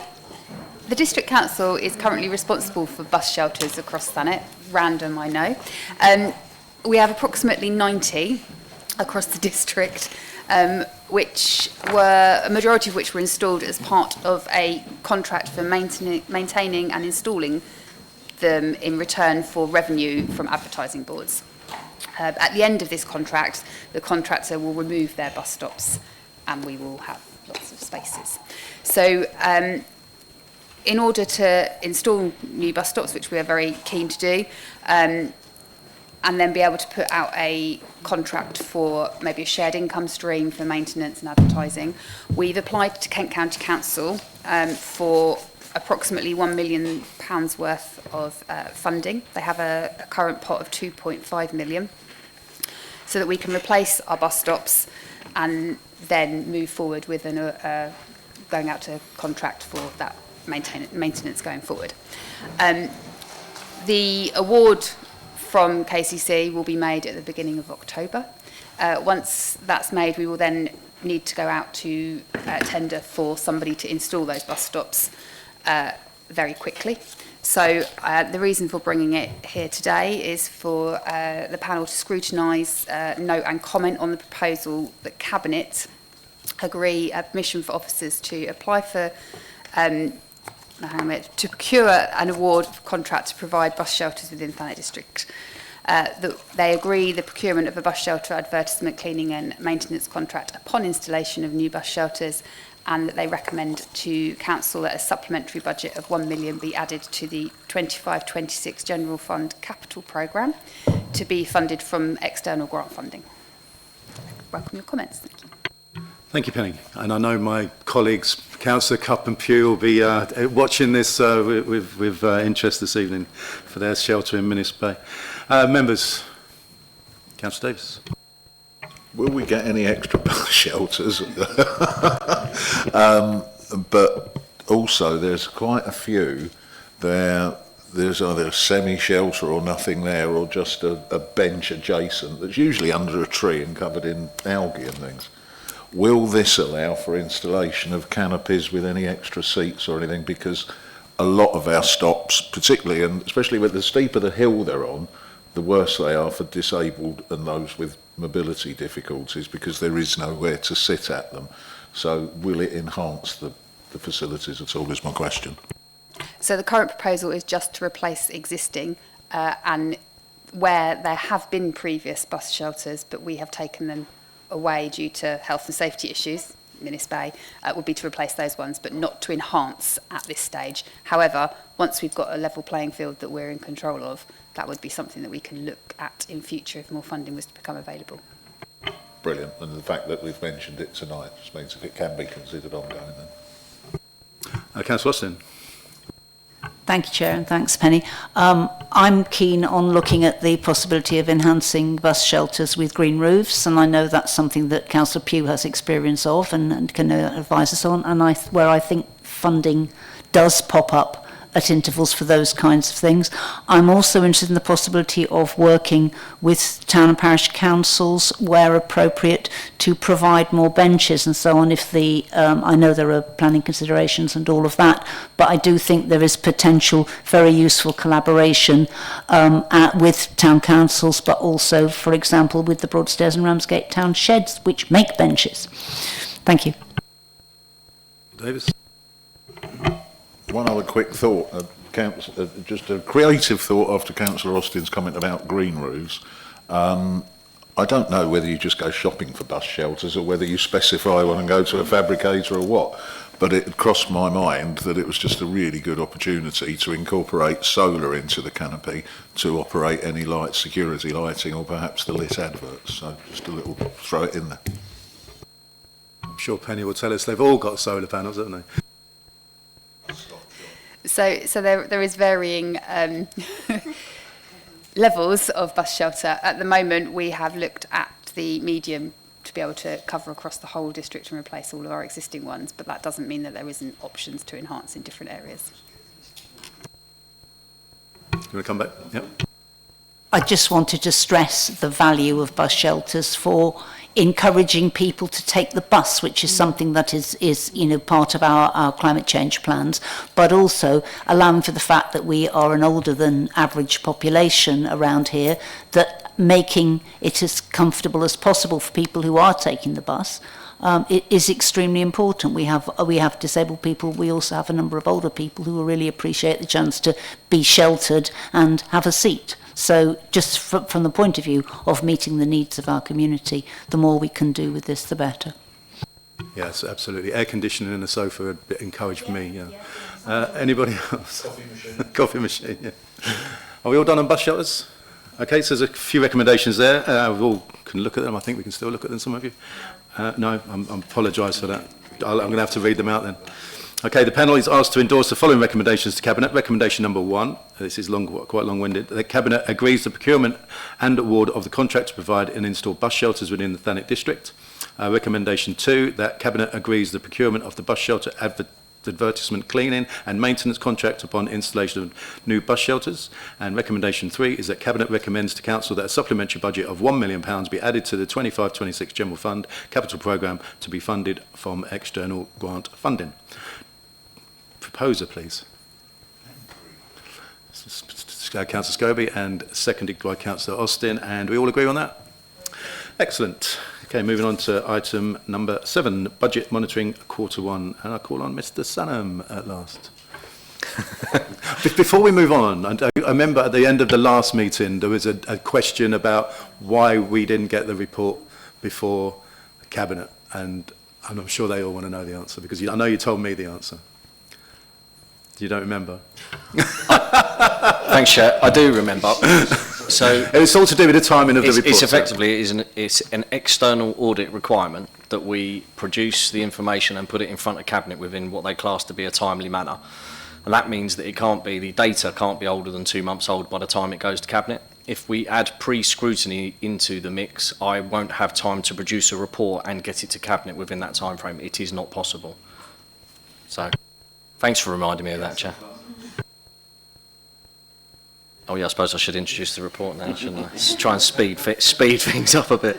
the District Council is currently responsible for bus shelters across Thanet, random I know. We have approximately 90 across the district, which were, a majority of which were installed as part of a contract for maintaining and installing them in return for revenue from advertising boards. At the end of this contract, the contractor will remove their bus stops and we will have lots of spaces. So in order to install new bus stops, which we are very keen to do, and then be able to put out a contract for maybe a shared income stream for maintenance and advertising, we've applied to Kent County Council for approximately £1 million worth of funding. They have a current pot of 2.5 million, so that we can replace our bus stops and then move forward with going out to contract for that maintenance going forward. The award from KCC will be made at the beginning of October. Once that's made, we will then need to go out to tender for somebody to install those bus stops very quickly. So the reason for bringing it here today is for the panel to scrutinise, note and comment on the proposal that Cabinet agree permission for officers to apply for to procure an award contract to provide bus shelters within Thanet District. That they agree the procurement of a bus shelter advertisement, cleaning and maintenance contract upon installation of new bus shelters, and that they recommend to Council that a supplementary budget of 1 million be added to the 25-26 General Fund Capital Programme to be funded from external grant funding. Welcome your comments. Thank you. Thank you, Penny. And I know my colleagues, Councillor Cupp and Pugh, will be watching this with interest this evening for their shelter in Minnis Bay. Members, Councillor Davis. Will we get any extra bus shelters? But also, there's quite a few there. There's either a semi-shelter or nothing there, or just a bench adjacent that's usually under a tree and covered in algae and things. Will this allow for installation of canopies with any extra seats or anything? Because a lot of our stops, particularly and especially with the steeper the hill they're on, the worse they are for disabled and those with mobility difficulties, because there is nowhere to sit at them. So will it enhance the facilities at all, is my question. So the current proposal is just to replace existing, and where there have been previous bus shelters, but we have taken them away due to health and safety issues, Minnis Bay, would be to replace those ones, but not to enhance at this stage. However, once we've got a level playing field that we're in control of, that would be something that we can look at in future if more funding was to become available. Brilliant. And the fact that we've mentioned it tonight just means that it can be considered ongoing then. Councillor Austin. Thank you, Chair, and thanks, Penny. I'm keen on looking at the possibility of enhancing bus shelters with green roofs, and I know that's something that Councillor Pugh has experience of and can advise us on, and where I think funding does pop up at intervals for those kinds of things. I'm also interested in the possibility of working with town and parish councils where appropriate to provide more benches and so on if I know there are planning considerations and all of that, but I do think there is potential very useful collaboration with town councils, but also, for example, with the Broadstairs and Ramsgate town sheds which make benches. Thank you. Davis? One other quick thought, just a creative thought after Councillor Austin's comment about green roofs. I don't know whether you just go shopping for bus shelters or whether you specify one and go to a fabricator or what, but it crossed my mind that it was just a really good opportunity to incorporate solar into the canopy to operate any light, security lighting or perhaps the lit adverts. So just a little, throw it in there. I'm sure Penny will tell us they've all got solar panels, haven't they? So there is varying levels of bus shelter. At the moment, we have looked at the medium to be able to cover across the whole district and replace all of our existing ones, but that doesn't mean that there isn't options to enhance in different areas. You want to come back? Yep. I just wanted to stress the value of bus shelters for encouraging people to take the bus, which is something that is part of our climate change plans, but also allowing for the fact that we are an older than average population around here, that making it as comfortable as possible for people who are taking the bus it is extremely important. We have disabled people. We also have a number of older people who will really appreciate the chance to be sheltered and have a seat. So just from the point of view of meeting the needs of our community, the more we can do with this, the better. Yes, absolutely. Air conditioning and a sofa would encourage me. Yeah. Anybody else? Coffee machine. Coffee machine. Yeah. Are we all done on bus shelters? Okay, so there's a few recommendations there. We all can look at them. I think we can still look at them. Some of you. No, I apologise for that. I'm going to have to read them out then. Okay, the panel is asked to endorse the following recommendations to Cabinet. Recommendation number 1, this is quite long-winded. The Cabinet agrees the procurement and award of the contract to provide and install bus shelters within the Thanet district. Recommendation 2, that Cabinet agrees the procurement of the bus shelter advertisement cleaning and maintenance contract upon installation of new bus shelters. And recommendation 3 is that Cabinet recommends to Council that a supplementary budget of £1 million be added to the 25-26 General Fund Capital Programme to be funded from external grant funding. Proposer, please. Councillor Scobie and seconded by Councillor Austin, and we all agree on that? Excellent. Okay, moving on to item number 7, budget monitoring Q1, and I call on Mr. Sanham at last. Before we move on, I remember at the end of the last meeting there was a question about why we didn't get the report before the Cabinet, and I'm sure they all want to know the answer, because I know you told me the answer. You don't remember? Thanks, Chair. I do remember. So it's all to do with the timing of the report. It's effectively it's an external audit requirement that we produce the information and put it in front of Cabinet within what they class to be a timely manner. And that means that the data can't be older than 2 months old by the time it goes to Cabinet. If we add pre-scrutiny into the mix, I won't have time to produce a report and get it to Cabinet within that time frame. It is not possible. So thanks for reminding me of that, Chair. Oh yeah, I suppose I should introduce the report now, shouldn't I? Let's try and speed things up a bit.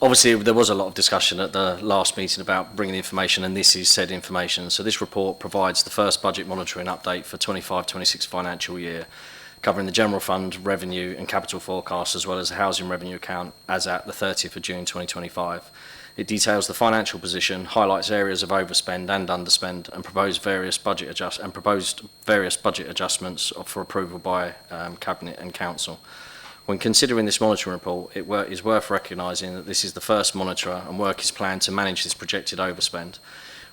Obviously, there was a lot of discussion at the last meeting about bringing information, and this is said information. So this report provides the first budget monitoring update for 25-26 financial year, covering the general fund revenue and capital forecast, as well as the housing revenue account as at the 30th of June 2025. It details the financial position, highlights areas of overspend and underspend, and proposed various budget adjustments for approval by Cabinet and Council. When considering this monitoring report, it is worth recognising that this is the first monitor and work is planned to manage this projected overspend.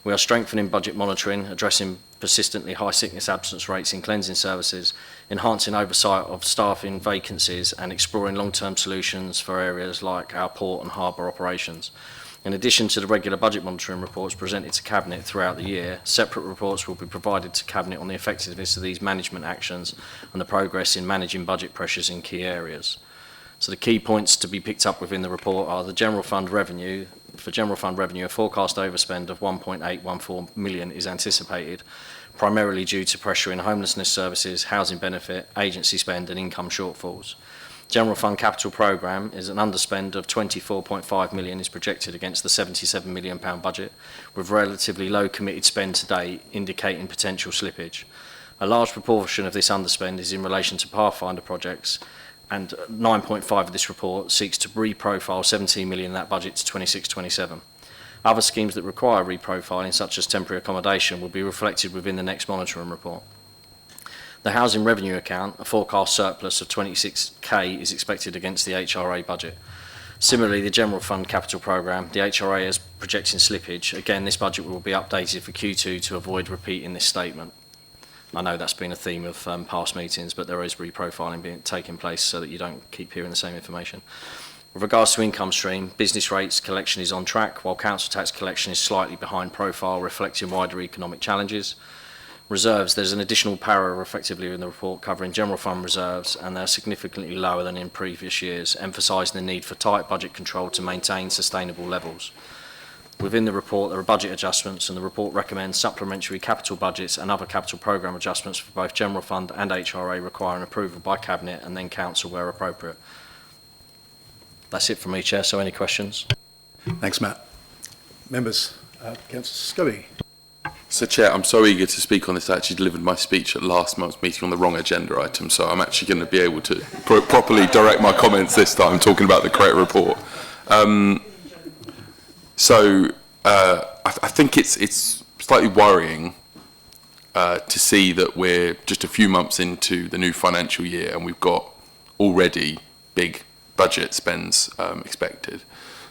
We are strengthening budget monitoring, addressing persistently high sickness absence rates in cleansing services, enhancing oversight of staffing vacancies, and exploring long-term solutions for areas like our port and harbour operations. In addition to the regular budget monitoring reports presented to Cabinet throughout the year, separate reports will be provided to Cabinet on the effectiveness of these management actions and the progress in managing budget pressures in key areas. So the key points to be picked up within the report are the general fund revenue. For general fund revenue, a forecast overspend of 1.814 million is anticipated, primarily due to pressure in homelessness services, housing benefit, agency spend and income shortfalls. General Fund Capital Programme is an underspend of 24.5 million is projected against the £77 million budget, with relatively low committed spend to date, indicating potential slippage. A large proportion of this underspend is in relation to Pathfinder projects, and 9.5 of this report seeks to reprofile 17 million in that budget to 26-27. Other schemes that require reprofiling, such as temporary accommodation, will be reflected within the next monitoring report. The housing revenue account, a forecast surplus of 26k, is expected against the HRA budget. Similarly, the General Fund Capital Programme, the HRA is projecting slippage. Again, this budget will be updated for Q2 to avoid repeating this statement. I know that's been a theme of past meetings, but there is reprofiling taking place so that you don't keep hearing the same information. With regards to income stream, business rates collection is on track, while council tax collection is slightly behind profile, reflecting wider economic challenges. Reserves, there's an additional para effectively in the report covering general fund reserves, and they're significantly lower than in previous years, emphasising the need for tight budget control to maintain sustainable levels. Within the report, there are budget adjustments, and the report recommends supplementary capital budgets and other capital programme adjustments for both general fund and HRA requiring approval by Cabinet and then Council where appropriate. That's it from me, Chair, so any questions? Thanks, Matt. Members, Councillor Scobie. So, Chair, I'm so eager to speak on this. I actually delivered my speech at last month's meeting on the wrong agenda item, so I'm actually going to be able to properly direct my comments this time, talking about the correct report. I think it's slightly worrying to see that we're just a few months into the new financial year and we've got already big budget spends expected.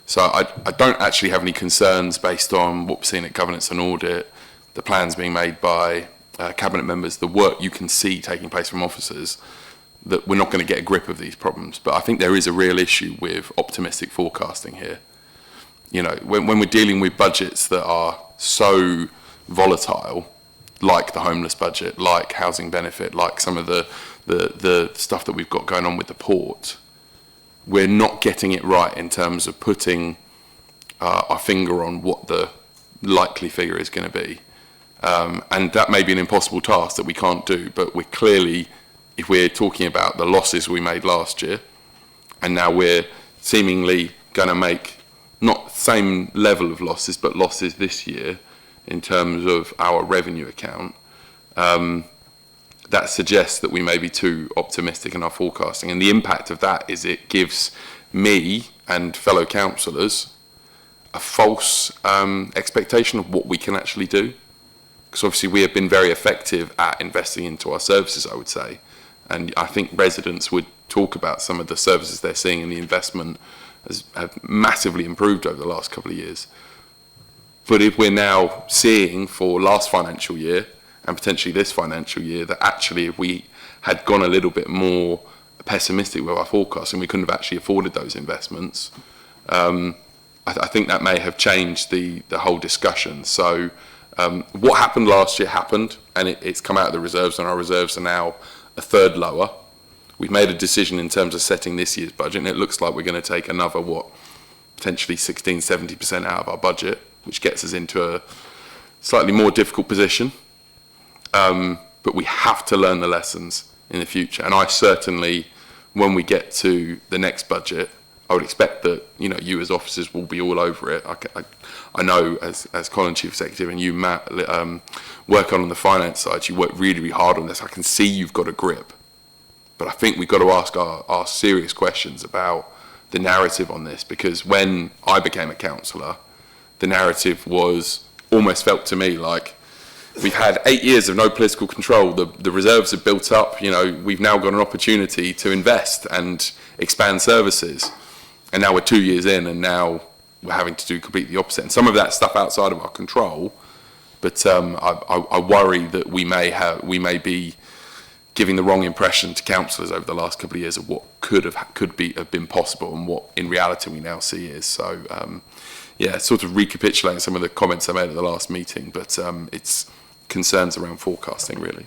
So I don't actually have any concerns based on what we're seeing at governance and audit, the plans being made by cabinet members, the work you can see taking place from officers, that we're not going to get a grip of these problems. But I think there is a real issue with optimistic forecasting here. You know, when we're dealing with budgets that are so volatile, like the homeless budget, like housing benefit, like some of the stuff that we've got going on with the port, we're not getting it right in terms of putting our finger on what the likely figure is going to be. And that may be an impossible task that we can't do, but we're clearly, if we're talking about the losses we made last year, and now we're seemingly going to make not the same level of losses, but losses this year in terms of our revenue account, that suggests that we may be too optimistic in our forecasting. And the impact of that is it gives me and fellow councillors a false expectation of what we can actually do. Because obviously we have been very effective at investing into our services, I would say. And I think residents would talk about some of the services they're seeing and the investment have massively improved over the last couple of years. But if we're now seeing for last financial year and potentially this financial year that actually if we had gone a little bit more pessimistic with our forecasting, we couldn't have actually afforded those investments, I think that may have changed the whole discussion. So what happened last year happened, and it's come out of the reserves, and our reserves are now a third lower. We've made a decision in terms of setting this year's budget, and it looks like we're going to take another, potentially 16-70% out of our budget, which gets us into a slightly more difficult position. But we have to learn the lessons in the future. And I certainly, when we get to the next budget, I would expect that, you know, you as officers will be all over it. I know as Colin Chief Executive and you, Matt, work on the finance side, you work really, really hard on this. I can see you've got a grip. But I think we've got to ask our serious questions about the narrative on this, because when I became a councillor, the narrative was almost felt to me like we've had 8 years of no political control. The reserves have built up. You know, we've now got an opportunity to invest and expand services. And now we're 2 years in, and now we're having to do completely the opposite. And some of that stuff outside of our control. But I worry that we may be giving the wrong impression to councillors over the last couple of years of what could have been possible and what in reality we now see is. So, yeah, sort of recapitulating some of the comments I made at the last meeting, but it's concerns around forecasting, really.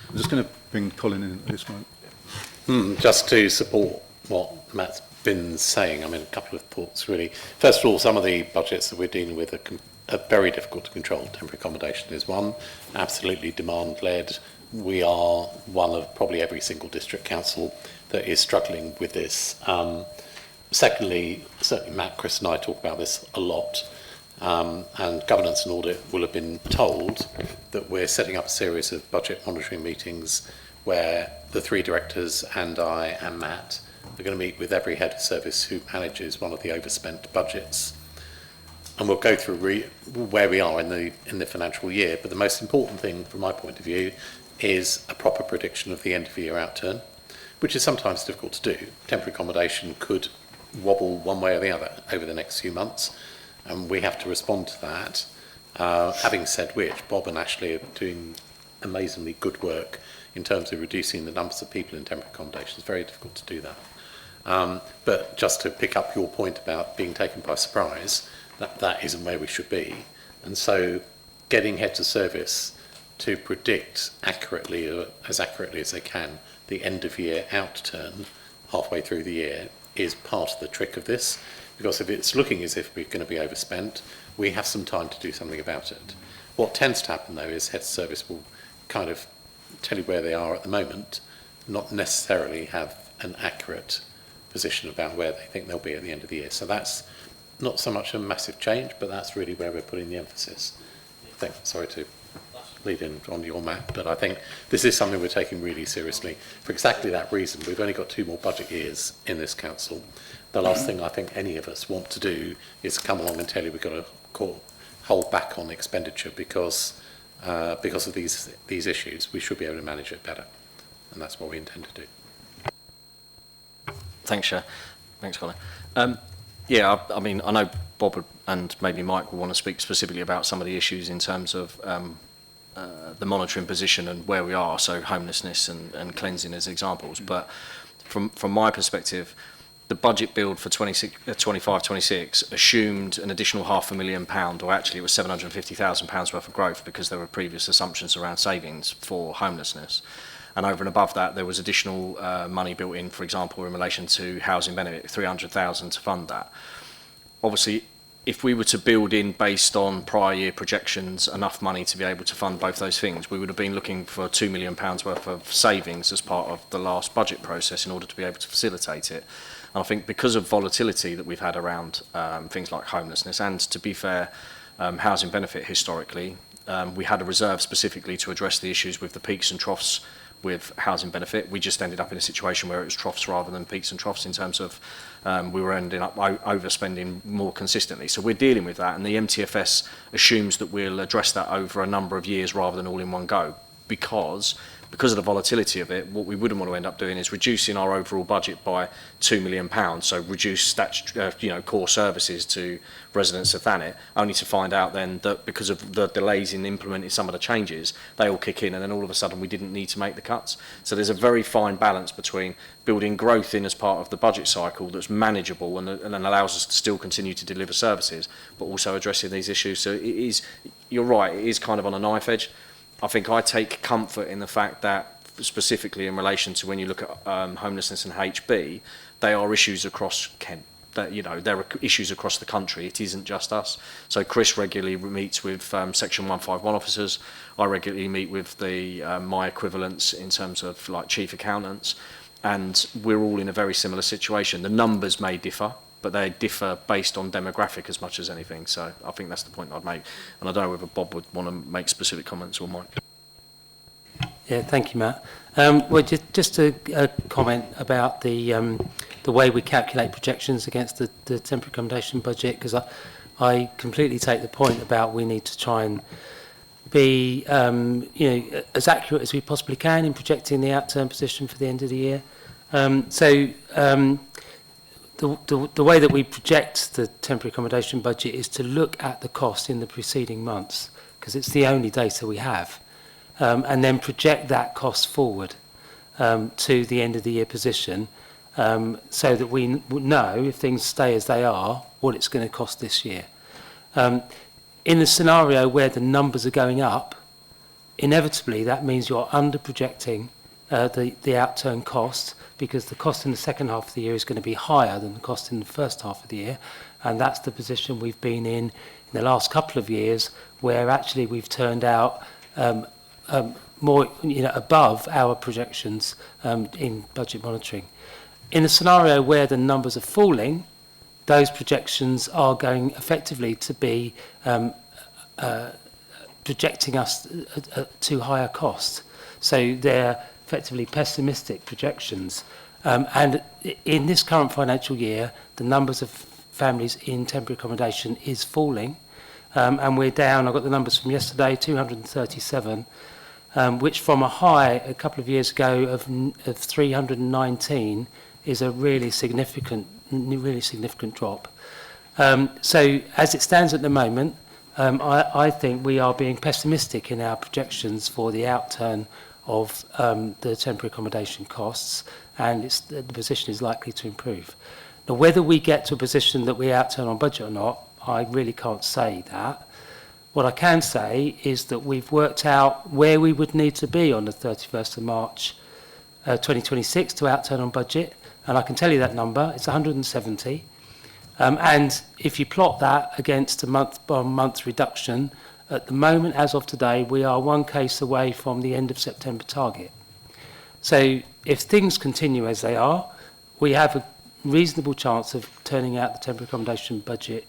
I'm just going to bring Colin in at this point. Just to support what Matt's been saying, I mean, a couple of thoughts really. First of all, some of the budgets that we're dealing with are very difficult to control. Temporary accommodation is one, absolutely demand-led. We are one of probably every single district council that is struggling with this. Secondly, certainly Matt, Chris and I talk about this a lot, and governance and audit will have been told that we're setting up a series of budget monitoring meetings where the three directors and I and Matt are going to meet with every head of service who manages one of the overspent budgets. And we'll go through where we are in the financial year. But the most important thing from my point of view is a proper prediction of the end of year outturn, which is sometimes difficult to do. Temporary accommodation could wobble one way or the other over the next few months, and we have to respond to that. Having said which, Bob and Ashley are doing amazingly good work in terms of reducing the numbers of people in temporary accommodation. It's very difficult to do that. But just to pick up your point about being taken by surprise, that isn't where we should be. And so getting heads of service to predict accurately, as they can, the end of year outturn halfway through the year is part of the trick of this. Because if it's looking as if we're going to be overspent, we have some time to do something about it. What tends to happen though is heads of service will kind of tell you where they are at the moment, not necessarily have an accurate position about where they think they'll be at the end of the year. So that's not so much a massive change, but that's really where we're putting the emphasis. Sorry to lead in on your map, but I think this is something we're taking really seriously for exactly that reason. We've only got 2 more budget years in this council. The last thing I think any of us want to do is come along and tell you we've got to hold back on expenditure because of these issues. We should be able to manage it better, and that's what we intend to do. Thanks, Chair. Thanks, Colin. Yeah, I mean, I know Bob and maybe Mike will want to speak specifically about some of the issues in terms of the monitoring position and where we are, so homelessness and cleansing as examples. But from my perspective, the budget build for 25-26 assumed an additional £500,000, or actually it was £750,000 worth of growth because there were previous assumptions around savings for homelessness. And over and above that, there was additional money built in, for example, in relation to housing benefit, 300,000 to fund that. Obviously, if we were to build in based on prior year projections enough money to be able to fund both those things, we would have been looking for £2 million worth of savings as part of the last budget process in order to be able to facilitate it. And I think because of volatility that we've had around things like homelessness, and to be fair, housing benefit historically, we had a reserve specifically to address the issues with the peaks and troughs with housing benefit. We just ended up in a situation where it was troughs rather than peaks and troughs in terms of we were ending up overspending more consistently. So we're dealing with that, and the MTFS assumes that we'll address that over a number of years rather than all in one go, because of the volatility of it. What we wouldn't want to end up doing is reducing our overall budget by £2 million, so reduce core services to residents of Thanet, only to find out then that because of the delays in implementing some of the changes, they all kick in, and then all of a sudden we didn't need to make the cuts. So there's a very fine balance between building growth in as part of the budget cycle that's manageable and allows us to still continue to deliver services, but also addressing these issues. So it is, you're right, it is kind of on a knife edge. I think I take comfort in the fact that, specifically in relation to when you look at homelessness and HB, they are issues across Kent. That, there are issues across the country. It isn't just us. So Chris regularly meets with Section 151 officers. I regularly meet with my equivalents in terms of like chief accountants, and we're all in a very similar situation. The numbers may differ, but they differ based on demographic as much as anything. So I think that's the point I'd make. And I don't know whether Bob would want to make specific comments or Mike. Yeah, thank you, Matt. Well, just a comment about the way we calculate projections against the temporary accommodation budget, because I completely take the point about we need to try and be as accurate as we possibly can in projecting the outturn position for the end of the year. The way that we project the temporary accommodation budget is to look at the cost in the preceding months, because it's the only data we have, and then project that cost forward to the end of the year position, so that we know, if things stay as they are, what it's going to cost this year. In the scenario where the numbers are going up, inevitably that means you're under-projecting the outturn cost, because the cost in the second half of the year is going to be higher than the cost in the first half of the year, and that's the position we've been in the last couple of years, where actually we've turned out more above our projections in budget monitoring. In a scenario where the numbers are falling, those projections are going effectively to be projecting us to higher cost. So they're effectively pessimistic projections. And in this current financial year, the numbers of families in temporary accommodation is falling. And we're down, I've got the numbers from yesterday, 237, which from a high a couple of years ago of 319 is a really significant drop. So as it stands at the moment, I think we are being pessimistic in our projections for the outturn of the temporary accommodation costs, and the position is likely to improve. Now, whether we get to a position that we outturn on budget or not, I really can't say that. What I can say is that we've worked out where we would need to be on the 31st of March 2026 to outturn on budget, and I can tell you that number, it's 170. And if you plot that against a month-by-month reduction, at the moment, as of today, we are one case away from the end of September target. So if things continue as they are, we have a reasonable chance of turning out the temporary accommodation budget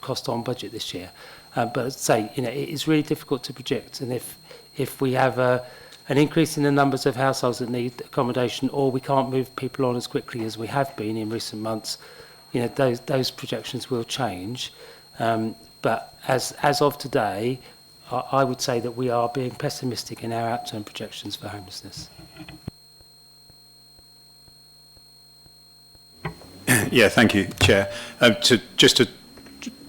cost on budget this year. But as I say, it is really difficult to project, and if we have an increase in the numbers of households that need accommodation, or we can't move people on as quickly as we have been in recent months, those projections will change. But as of today, I would say that we are being pessimistic in our outturn projections for homelessness. Yeah, thank you, Chair. Just to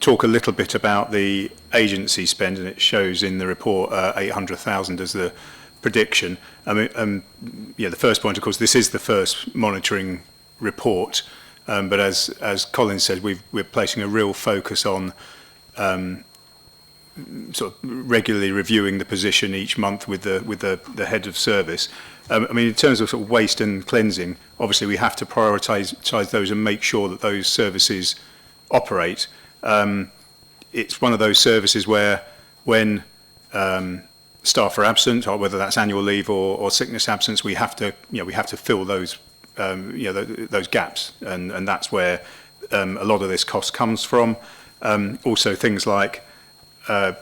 talk a little bit about the agency spend, and it shows in the report 800,000 as the prediction. I mean, the first point, of course, this is the first monitoring report, but as Colin said, we're placing a real focus on sort of regularly reviewing the position each month with the head of service. I mean, in terms of sort of waste and cleansing, obviously we have to prioritise those and make sure that those services operate. It's one of those services where when staff are absent, or whether that's annual leave or sickness absence, we have to fill those those gaps, and that's where a lot of this cost comes from. Also things like a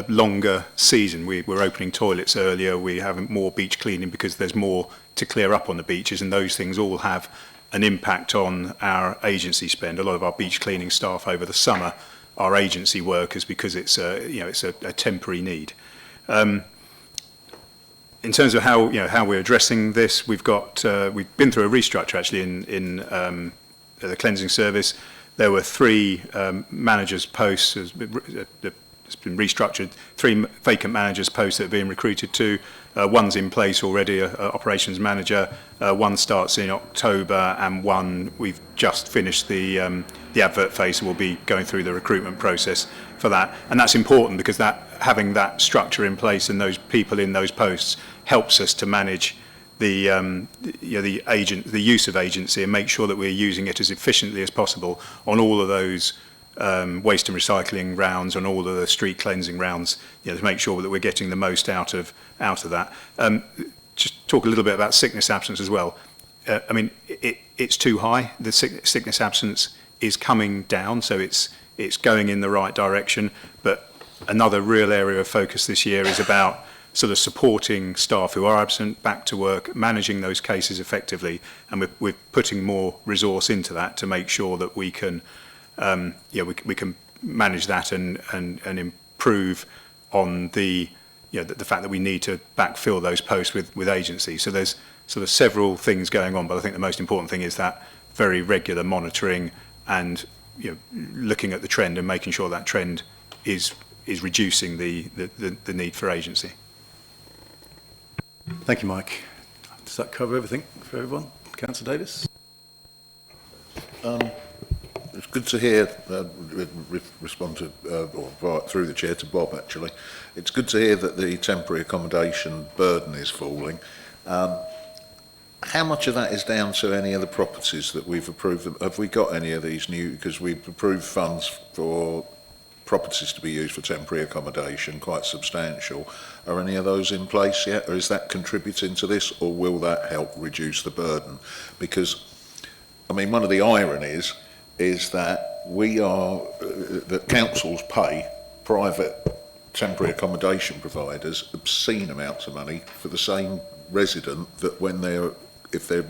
longer season. We're opening toilets earlier, we have more beach cleaning because there's more to clear up on the beaches, and those things all have an impact on our agency spend. A lot of our beach cleaning staff over the summer are agency workers because it's a temporary need. In terms of how we're addressing this, we've been through a restructure actually in the cleansing service. There were 3 managers' posts. It's been restructured. 3 vacant managers' posts that are being recruited to. One's in place already, operations manager. One starts in October, and one we've just finished the advert phase, so we'll be going through the recruitment process for that. And that's important because having that structure in place and those people in those posts helps us to manage the use of agency and make sure that we're using it as efficiently as possible on all of those waste and recycling rounds, on all of the street cleansing rounds, to make sure that we're getting the most out of that. Just talk a little bit about sickness absence as well. I mean, it's too high. The sickness absence is coming down, so it's going in the right direction. But another real area of focus this year is about sort of supporting staff who are absent back to work, managing those cases effectively, and we're putting more resource into that to make sure that we can we can manage that and improve on the fact that we need to backfill those posts with agency. So there's sort of several things going on, but I think the most important thing is that very regular monitoring and looking at the trend and making sure that trend is reducing the need for agency. Thank you, Mike. Does that cover everything for everyone? Councillor Davis? It's good to hear, respond to, or through the chair to Bob actually, it's good to hear that the temporary accommodation burden is falling. How much of that is down to any of the properties that we've approved? Have we got any of these new, because we've approved funds for properties to be used for temporary accommodation, quite substantial. Are any of those in place yet, or is that contributing to this, or will that help reduce the burden? Because, I mean, one of the ironies is that that councils pay private temporary accommodation providers obscene amounts of money for the same resident that when if they're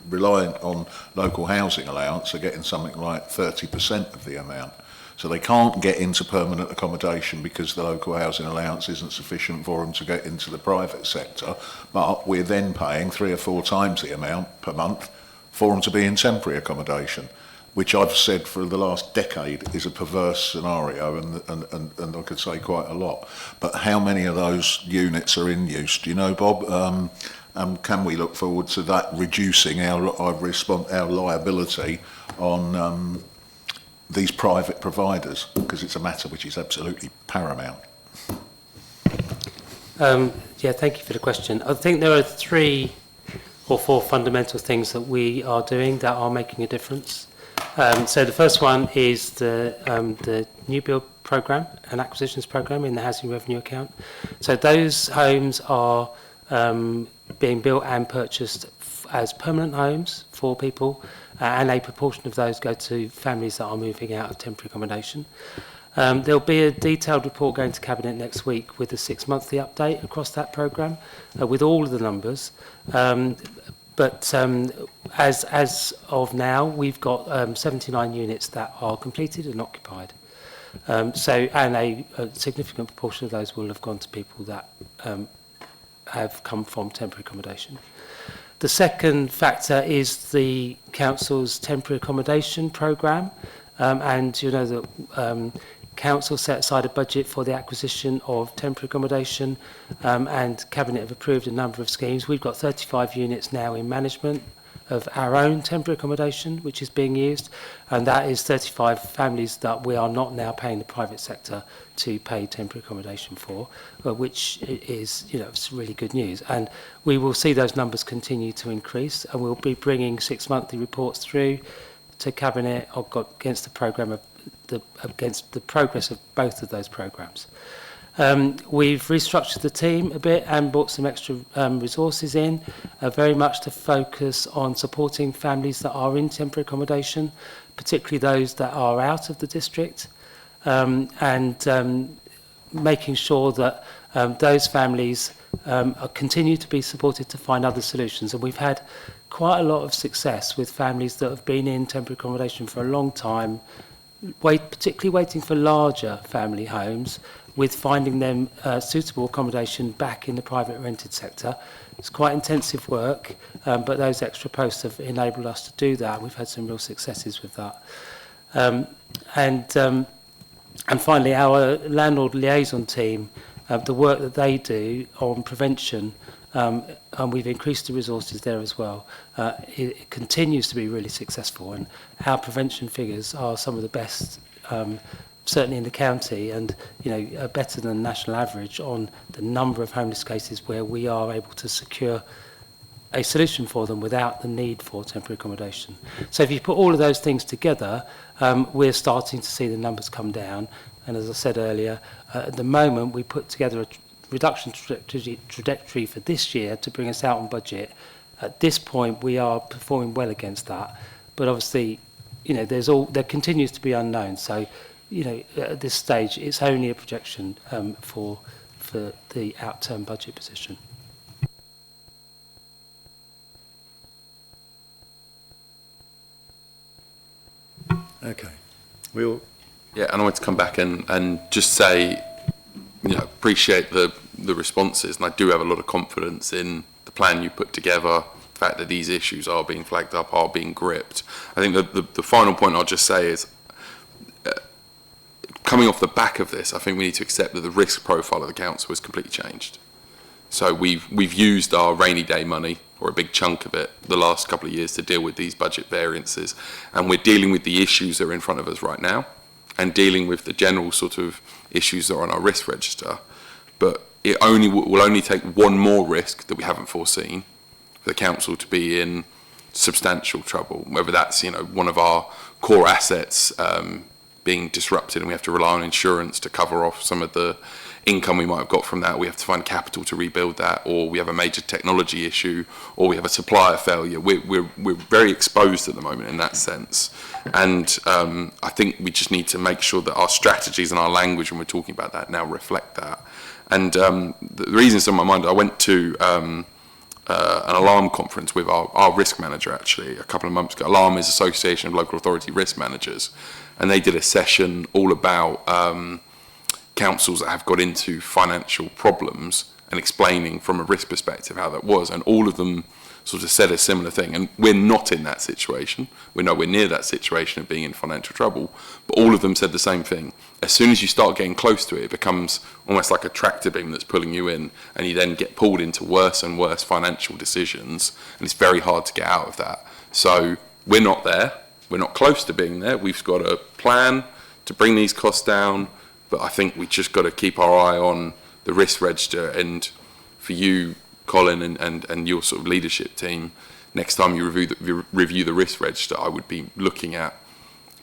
reliant on local housing allowance, are getting something like 30% of the amount. So they can't get into permanent accommodation because the local housing allowance isn't sufficient for them to get into the private sector, but we're then paying 3 or 4 times the amount per month for them to be in temporary accommodation, which I've said for the last decade is a perverse scenario, and I could say quite a lot. But how many of those units are in use? Do you know, Bob? Can we look forward to that reducing our liability on these private providers? Because it's a matter which is absolutely paramount. Yeah, thank you for the question. I think there are 3 or 4 fundamental things that we are doing that are making a difference. So the first one is the new build programme and acquisitions programme in the housing revenue account. So those homes are being built and purchased as permanent homes for people, and a proportion of those go to families that are moving out of temporary accommodation. There'll be a detailed report going to Cabinet next week with a 6-monthly update across that programme with all of the numbers. But as of now, we've got 79 units that are completed and occupied. And a significant proportion of those will have gone to people that have come from temporary accommodation. The second factor is the council's temporary accommodation programme, and you know that council set aside a budget for the acquisition of temporary accommodation, and Cabinet have approved a number of schemes. We've got 35 units now in management of our own temporary accommodation, which is being used, and that is 35 families that we are not now paying the private sector to pay temporary accommodation for, which is, you know, it's really good news. And we will see those numbers continue to increase, and we'll be bringing 6-monthly reports through to Cabinet against the programme of against the progress of both of those programmes. We've restructured the team a bit and brought some extra resources in, very much to focus on supporting families that are in temporary accommodation, particularly those that are out of the district, and making sure that those families continue to be supported to find other solutions. And we've had quite a lot of success with families that have been in temporary accommodation for a long time, particularly waiting for larger family homes, with finding them suitable accommodation back in the private rented sector. It's quite intensive work, but those extra posts have enabled us to do that. We've had some real successes with that. And finally, our landlord liaison team, the work that they do on prevention, and we've increased the resources there as well. It continues to be really successful, and our prevention figures are some of the best, certainly in the county, and you know, better than the national average on the number of homeless cases where we are able to secure a solution for them without the need for temporary accommodation. So if you put all of those things together, we're starting to see the numbers come down. And as I said earlier, at the moment we put together a reduction trajectory for this year to bring us out on budget. At this point, we are performing well against that. But obviously, you know, there continues to be unknown. So, you know, at this stage, it's only a projection for the out-term budget position. Okay. Yeah, and I want to come back and just say, you know, appreciate the responses, and I do have a lot of confidence in the plan you put together, the fact that these issues are being flagged up, are being gripped. I think the final point I'll just say is, coming off the back of this, I think we need to accept that the risk profile of the council has completely changed. So we've used our rainy day money or a big chunk of it, the last couple of years to deal with these budget variances. And we're dealing with the issues that are in front of us right now and dealing with the general sort of issues that are on our risk register. But it only will only take one more risk that we haven't foreseen for the council to be in substantial trouble, whether that's, you know, one of our core assets being disrupted and we have to rely on insurance to cover off some of the income we might have got from that. We have to find capital to rebuild that, or we have a major technology issue, or we have a supplier failure. We're very exposed at the moment in that sense. And I think we just need to make sure that our strategies and our language when we're talking about that now reflect that. And the reasons on my mind, I went to an alarm conference with our risk manager actually a couple of months ago. Alarm is Association of Local Authority Risk Managers, and they did a session all about councils that have got into financial problems and explaining from a risk perspective how that was, and all of them sort of said a similar thing. And we're not in that situation. We're nowhere near that situation of being in financial trouble, but all of them said the same thing. As soon as you start getting close to it, it becomes almost like a tractor beam that's pulling you in, and you then get pulled into worse and worse financial decisions, and it's very hard to get out of that. So we're not there. We're not close to being there. We've got a plan to bring these costs down, but I think we just got to keep our eye on the risk register. And for you, Colin, and your sort of leadership team, next time you review the risk register, I would be looking at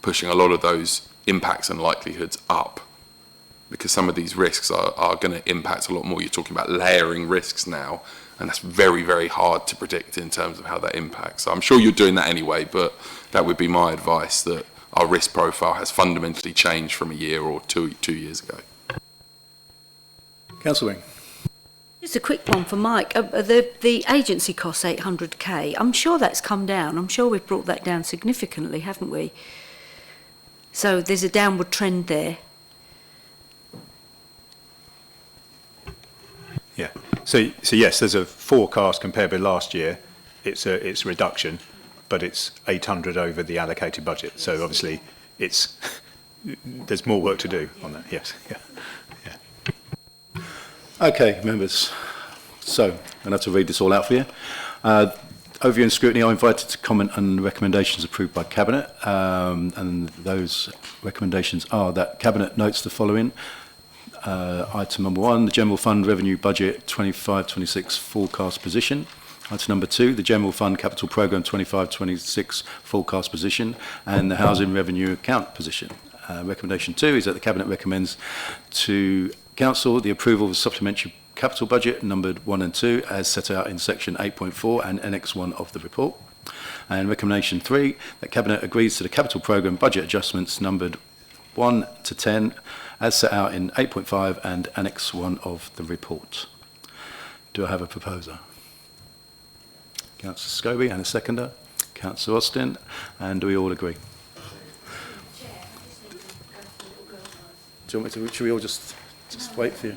pushing a lot of those impacts and likelihoods up, because some of these risks are going to impact a lot more. You're talking about layering risks now, and that's very, very hard to predict in terms of how that impacts. So I'm sure you're doing that anyway, but that would be my advice, that our risk profile has fundamentally changed from a year or two years ago. Councillor Wing. Just a quick one for Mike. The agency costs 800k. I'm sure that's come down. I'm sure we've brought that down significantly, haven't we? So there's a downward trend there. Yeah. So yes, there's a forecast compared with last year. It's a reduction, but it's 800 over the allocated budget. So obviously, there's more work to do on that. Yes. Yeah. Yeah. Okay, members. So I'm going to have to read this all out for you. Overview and scrutiny are invited to comment on recommendations approved by Cabinet, and those recommendations are that Cabinet notes the following. Item number 1, the General Fund Revenue Budget 25-26 forecast position. Item number 2, the General Fund Capital Programme 25-26 forecast position, and the Housing Revenue Account position. Recommendation 2 is that the Cabinet recommends to Council the approval of the Supplementary Capital Budget numbered 1 and 2 as set out in section 8.4 and Annex 1 of the report. And recommendation 3, that Cabinet agrees to the Capital Programme budget adjustments numbered 1 to 10 as set out in 8.5 and Annex 1 of the report. Do I have a proposer? Councillor Scobie and a seconder. Councillor Austin, and do we all agree? Do you want me to, should we all just wait for you?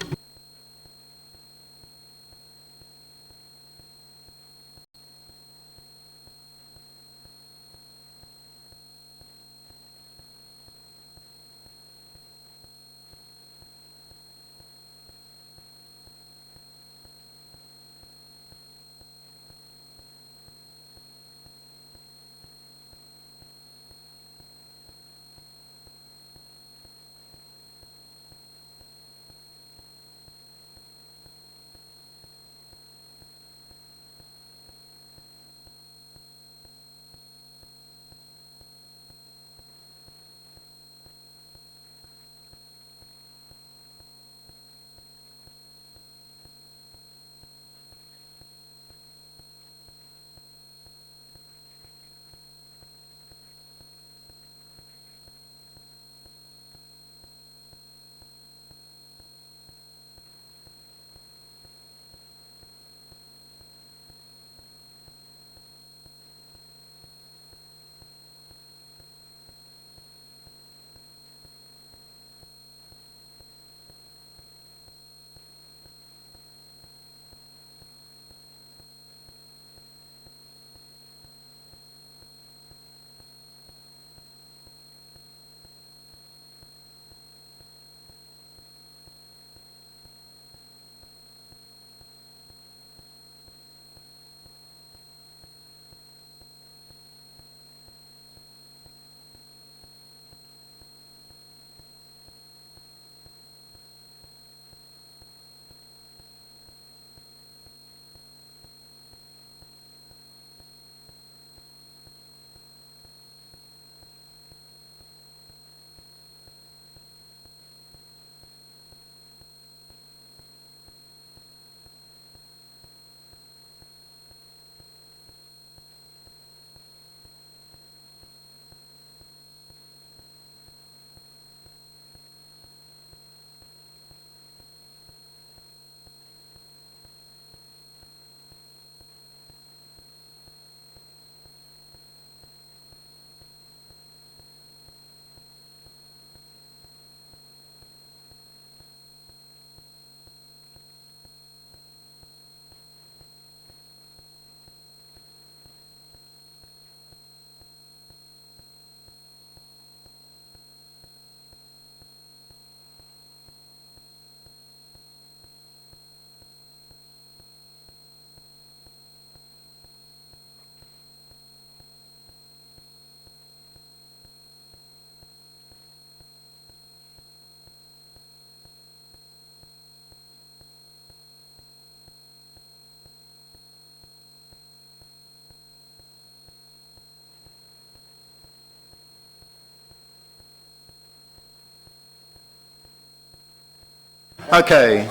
Okay.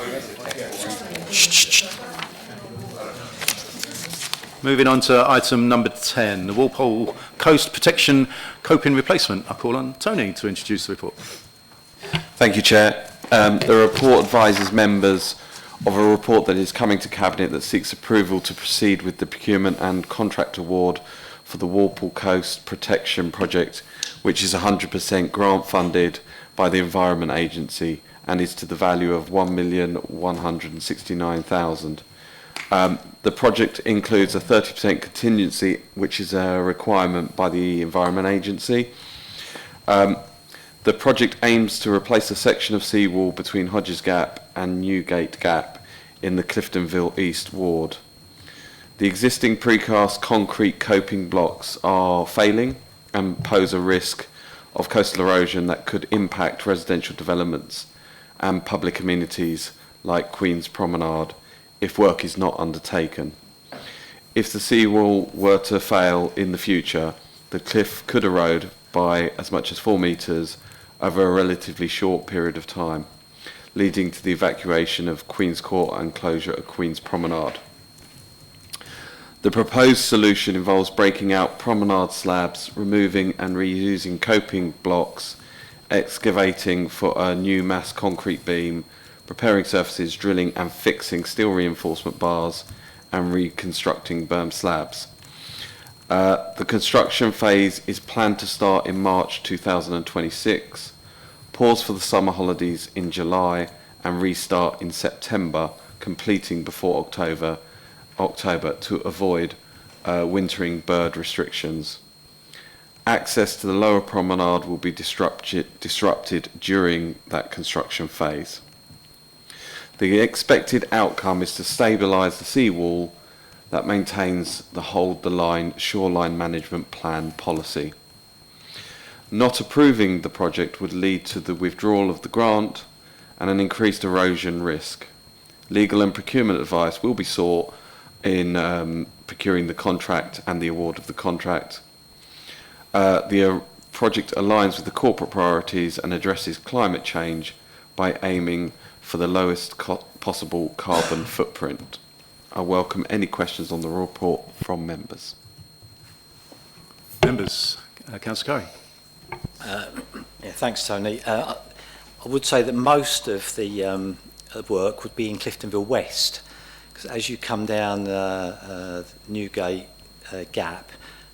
Moving on to item number 10, the Walpole Coast Protection Coping Replacement. I call on Tony to introduce the report. Thank you, Chair. The report advises members of a report that is coming to Cabinet that seeks approval to proceed with the procurement and contract award for the Walpole Coast Protection Project, which is 100% grant funded by the Environment Agency and is to the value of $1,169,000. The project includes a 30% contingency, which is a requirement by the Environment Agency. The project aims to replace a section of seawall between Hodges Gap and Newgate Gap in the Cliftonville East Ward. The existing precast concrete coping blocks are failing and pose a risk of coastal erosion that could impact residential developments and public amenities like Queen's Promenade if work is not undertaken. If the seawall were to fail in the future, the cliff could erode by as much as 4 metres over a relatively short period of time, leading to the evacuation of Queen's Court and closure of Queen's Promenade. The proposed solution involves breaking out promenade slabs, removing and reusing coping blocks, excavating for a new mass concrete beam, preparing surfaces, drilling and fixing steel reinforcement bars, and reconstructing berm slabs. The construction phase is planned to start in March 2026, pause for the summer holidays in July, and restart in September, completing before October to avoid wintering bird restrictions. Access to the lower promenade will be disrupted during that construction phase. The expected outcome is to stabilise the seawall that maintains the hold the line shoreline management plan policy. Not approving the project would lead to the withdrawal of the grant and an increased erosion risk. Legal and procurement advice will be sought in procuring the contract and the award of the contract. The project aligns with the corporate priorities and addresses climate change by aiming for the lowest possible carbon footprint. I welcome any questions on the report from members. Members, Councillor Curry. Yeah, thanks, Tony. I would say that most of the work would be in Cliftonville West, because as you come down Newgate Gap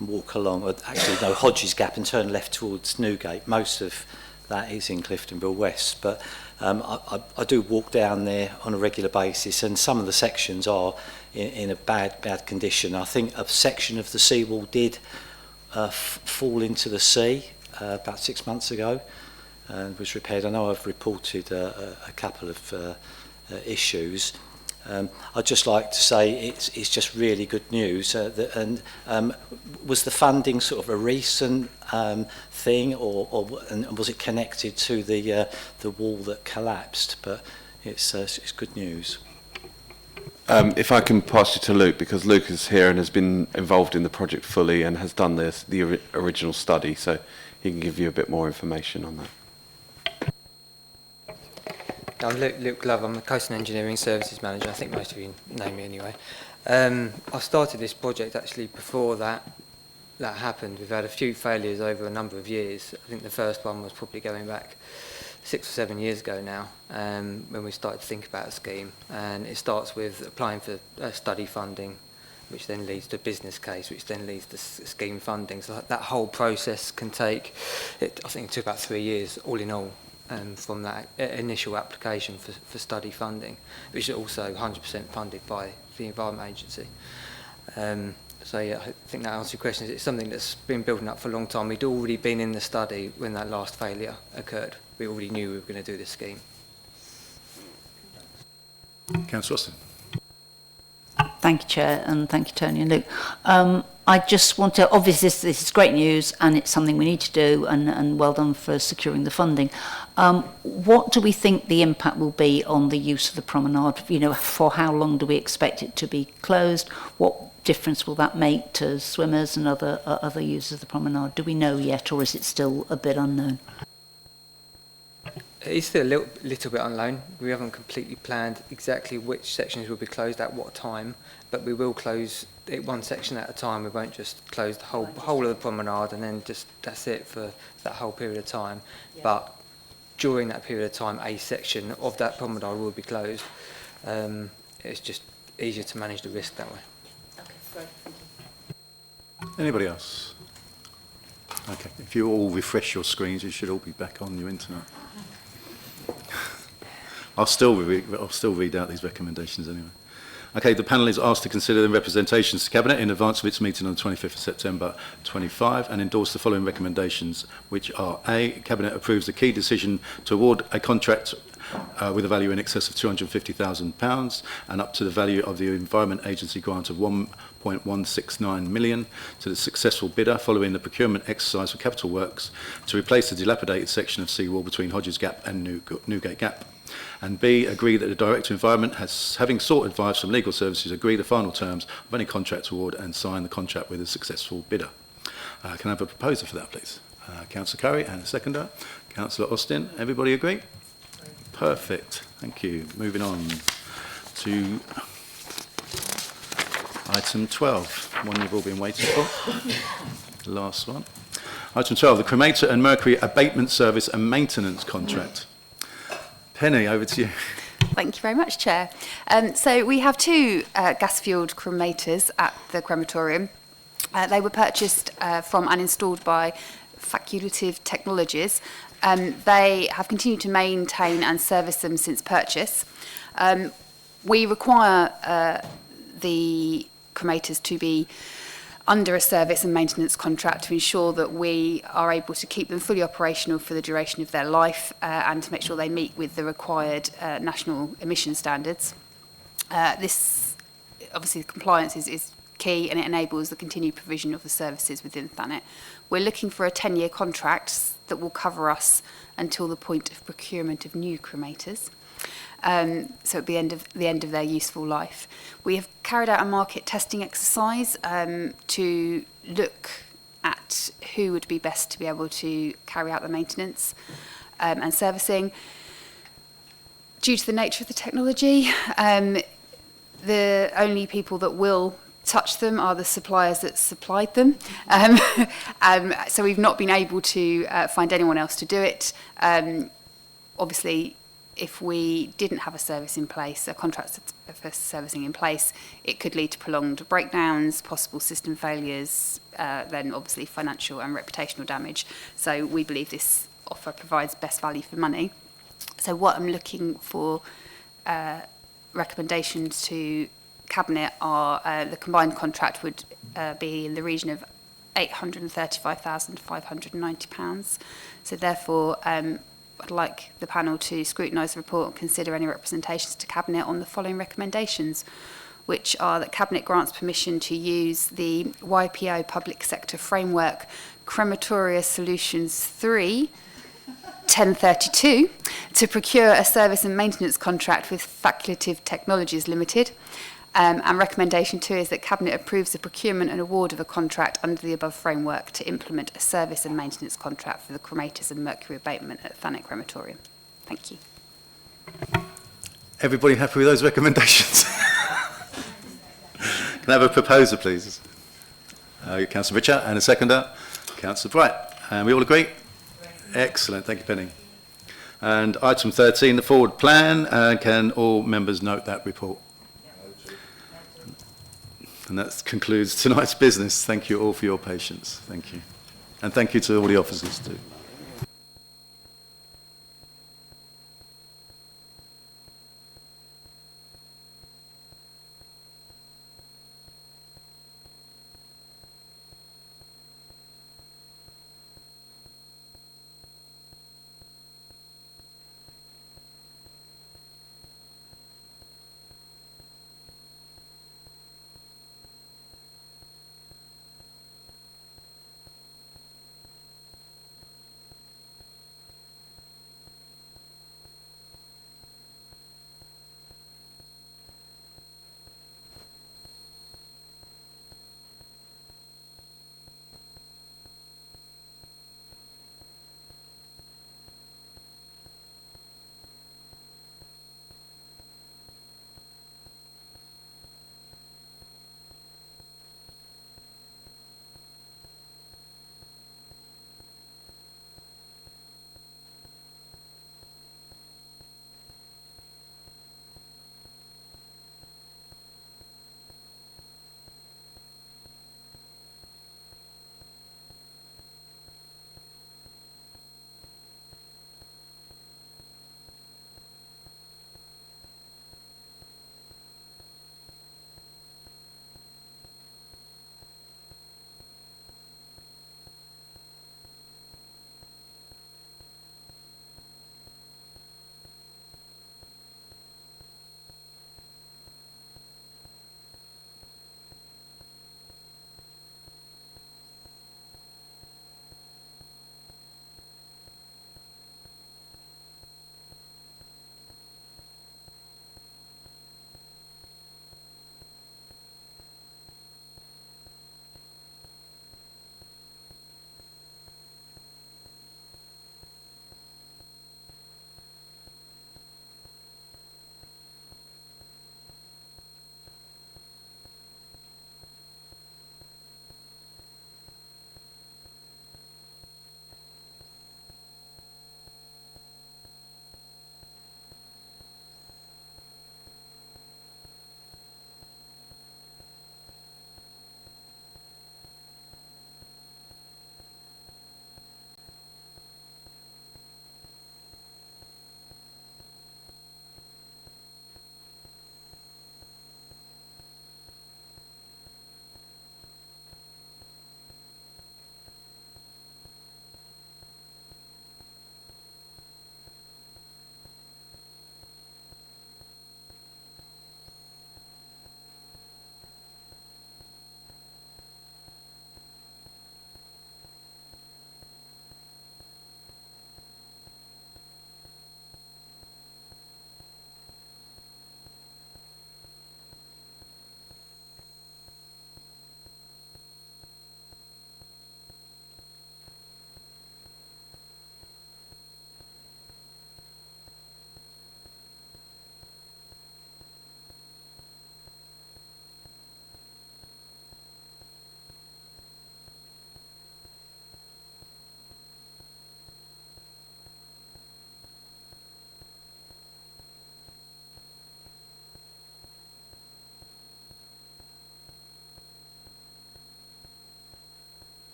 and walk along, or actually no, Hodges Gap, and turn left towards Newgate, most of that is in Cliftonville West. But I do walk down there on a regular basis, and some of the sections are in a bad condition. I think a section of the seawall did fall into the sea about 6 months ago and was repaired. I know I've reported a couple of issues. I'd just like to say it's just really good news. And was the funding sort of a recent thing, and was it connected to the wall that collapsed? But it's good news. If I can pass you to Luke, because Luke is here and has been involved in the project fully and has done the original study, so he can give you a bit more information on that. I'm Luke Glove. I'm the Coastal Engineering Services Manager. I think most of you know me anyway. I started this project actually before that happened. We've had a few failures over a number of years. I think the first one was probably going back 6 or 7 years ago now, when we started to think about a scheme. And it starts with applying for study funding, which then leads to a business case, which then leads to scheme funding. So that whole process can take, I think it took about 3 years all in all. From that initial application for study funding, which is also 100% funded by the Environment Agency. So yeah, I think that answers your question. It's something that's been building up for a long time. We'd already been in the study when that last failure occurred. We already knew we were going to do this scheme. Councillor Austin. Thank you, Chair, and thank you, Tony and Luke. I just want to, obviously this is great news and it's something we need to do, and well done for securing the funding. What do we think the impact will be on the use of the promenade? You know, for how long do we expect it to be closed? What difference will that make to swimmers and other users of the promenade? Do we know yet, or is it still a bit unknown? It's still a little bit on loan. We haven't completely planned exactly which sections will be closed at what time, but we will close it one section at a time. We won't just close the whole of the promenade and then just that's it for that whole period of time. Yeah. But during that period of time, a section of that promenade will be closed. It's just easier to manage the risk that way. Okay, great. Anybody else? Okay, if you all refresh your screens, you should all be back on your internet. I'll still read out these recommendations anyway. Okay, the panel is asked to consider the representations to Cabinet in advance of its meeting on the 25th of September 25 and endorse the following recommendations, which are: A, Cabinet approves the key decision to award a contract with a value in excess of £250,000 and up to the value of the Environment Agency grant of £1.169 million to the successful bidder following the procurement exercise for capital works to replace the dilapidated section of seawall between Hodges Gap and Newgate Gap. And B, agree that the Director of Environment has, having sought advice from legal services, agree the final terms of any contract award and sign the contract with a successful bidder. Can I have a proposer for that, please? Councillor Curry and a seconder. Councillor Austin, everybody agree? Perfect, thank you. Moving on to item 12, one you've all been waiting for. Last one. Item 12, the Cremator and Mercury Abatement Service and Maintenance Contract. Penny, over to you. Thank you very much, Chair. So we have two gas-fuelled cremators at the crematorium. They were purchased from and installed by Facultative Technologies. They have continued to maintain and service them since purchase. We require the cremators to be under a service and maintenance contract to ensure that we are able to keep them fully operational for the duration of their life and to make sure they meet with the required national emission standards. This, obviously, compliance is key and it enables the continued provision of the services within Thanet. We're looking for a 10-year contract that will cover us until the point of procurement of new cremators. So at the end of their useful life. We have carried out a market testing exercise to look at who would be best to be able to carry out the maintenance and servicing. Due to the nature of the technology, the only people that will touch them are the suppliers that supplied them. So we've not been able to find anyone else to do it. Obviously, if we didn't have a service in place, a contract for servicing in place, it could lead to prolonged breakdowns, possible system failures, then obviously financial and reputational damage. So we believe this offer provides best value for money. So what I'm looking for recommendations to Cabinet are the combined contract would be in the region of £835,590. So therefore, I'd like the panel to scrutinise the report and consider any representations to Cabinet on the following recommendations, which are that Cabinet grants permission to use the YPO Public Sector Framework Crematoria Solutions 3 1032 to procure a service and maintenance contract with Facultative Technologies Limited. And recommendation 2 is that Cabinet approves the procurement and award of a contract under the above framework to implement a service and maintenance contract for the cremators and mercury abatement at Thanet Crematorium. Thank you. Everybody happy with those recommendations? Can I have a proposer, please? Councillor Richard and a seconder. Councillor Bright. And we all agree? Excellent, thank you, Penny. And item 13, the forward plan. Can all members note that report? And that concludes tonight's business. Thank you all for your patience. Thank you. And thank you to all the officers too.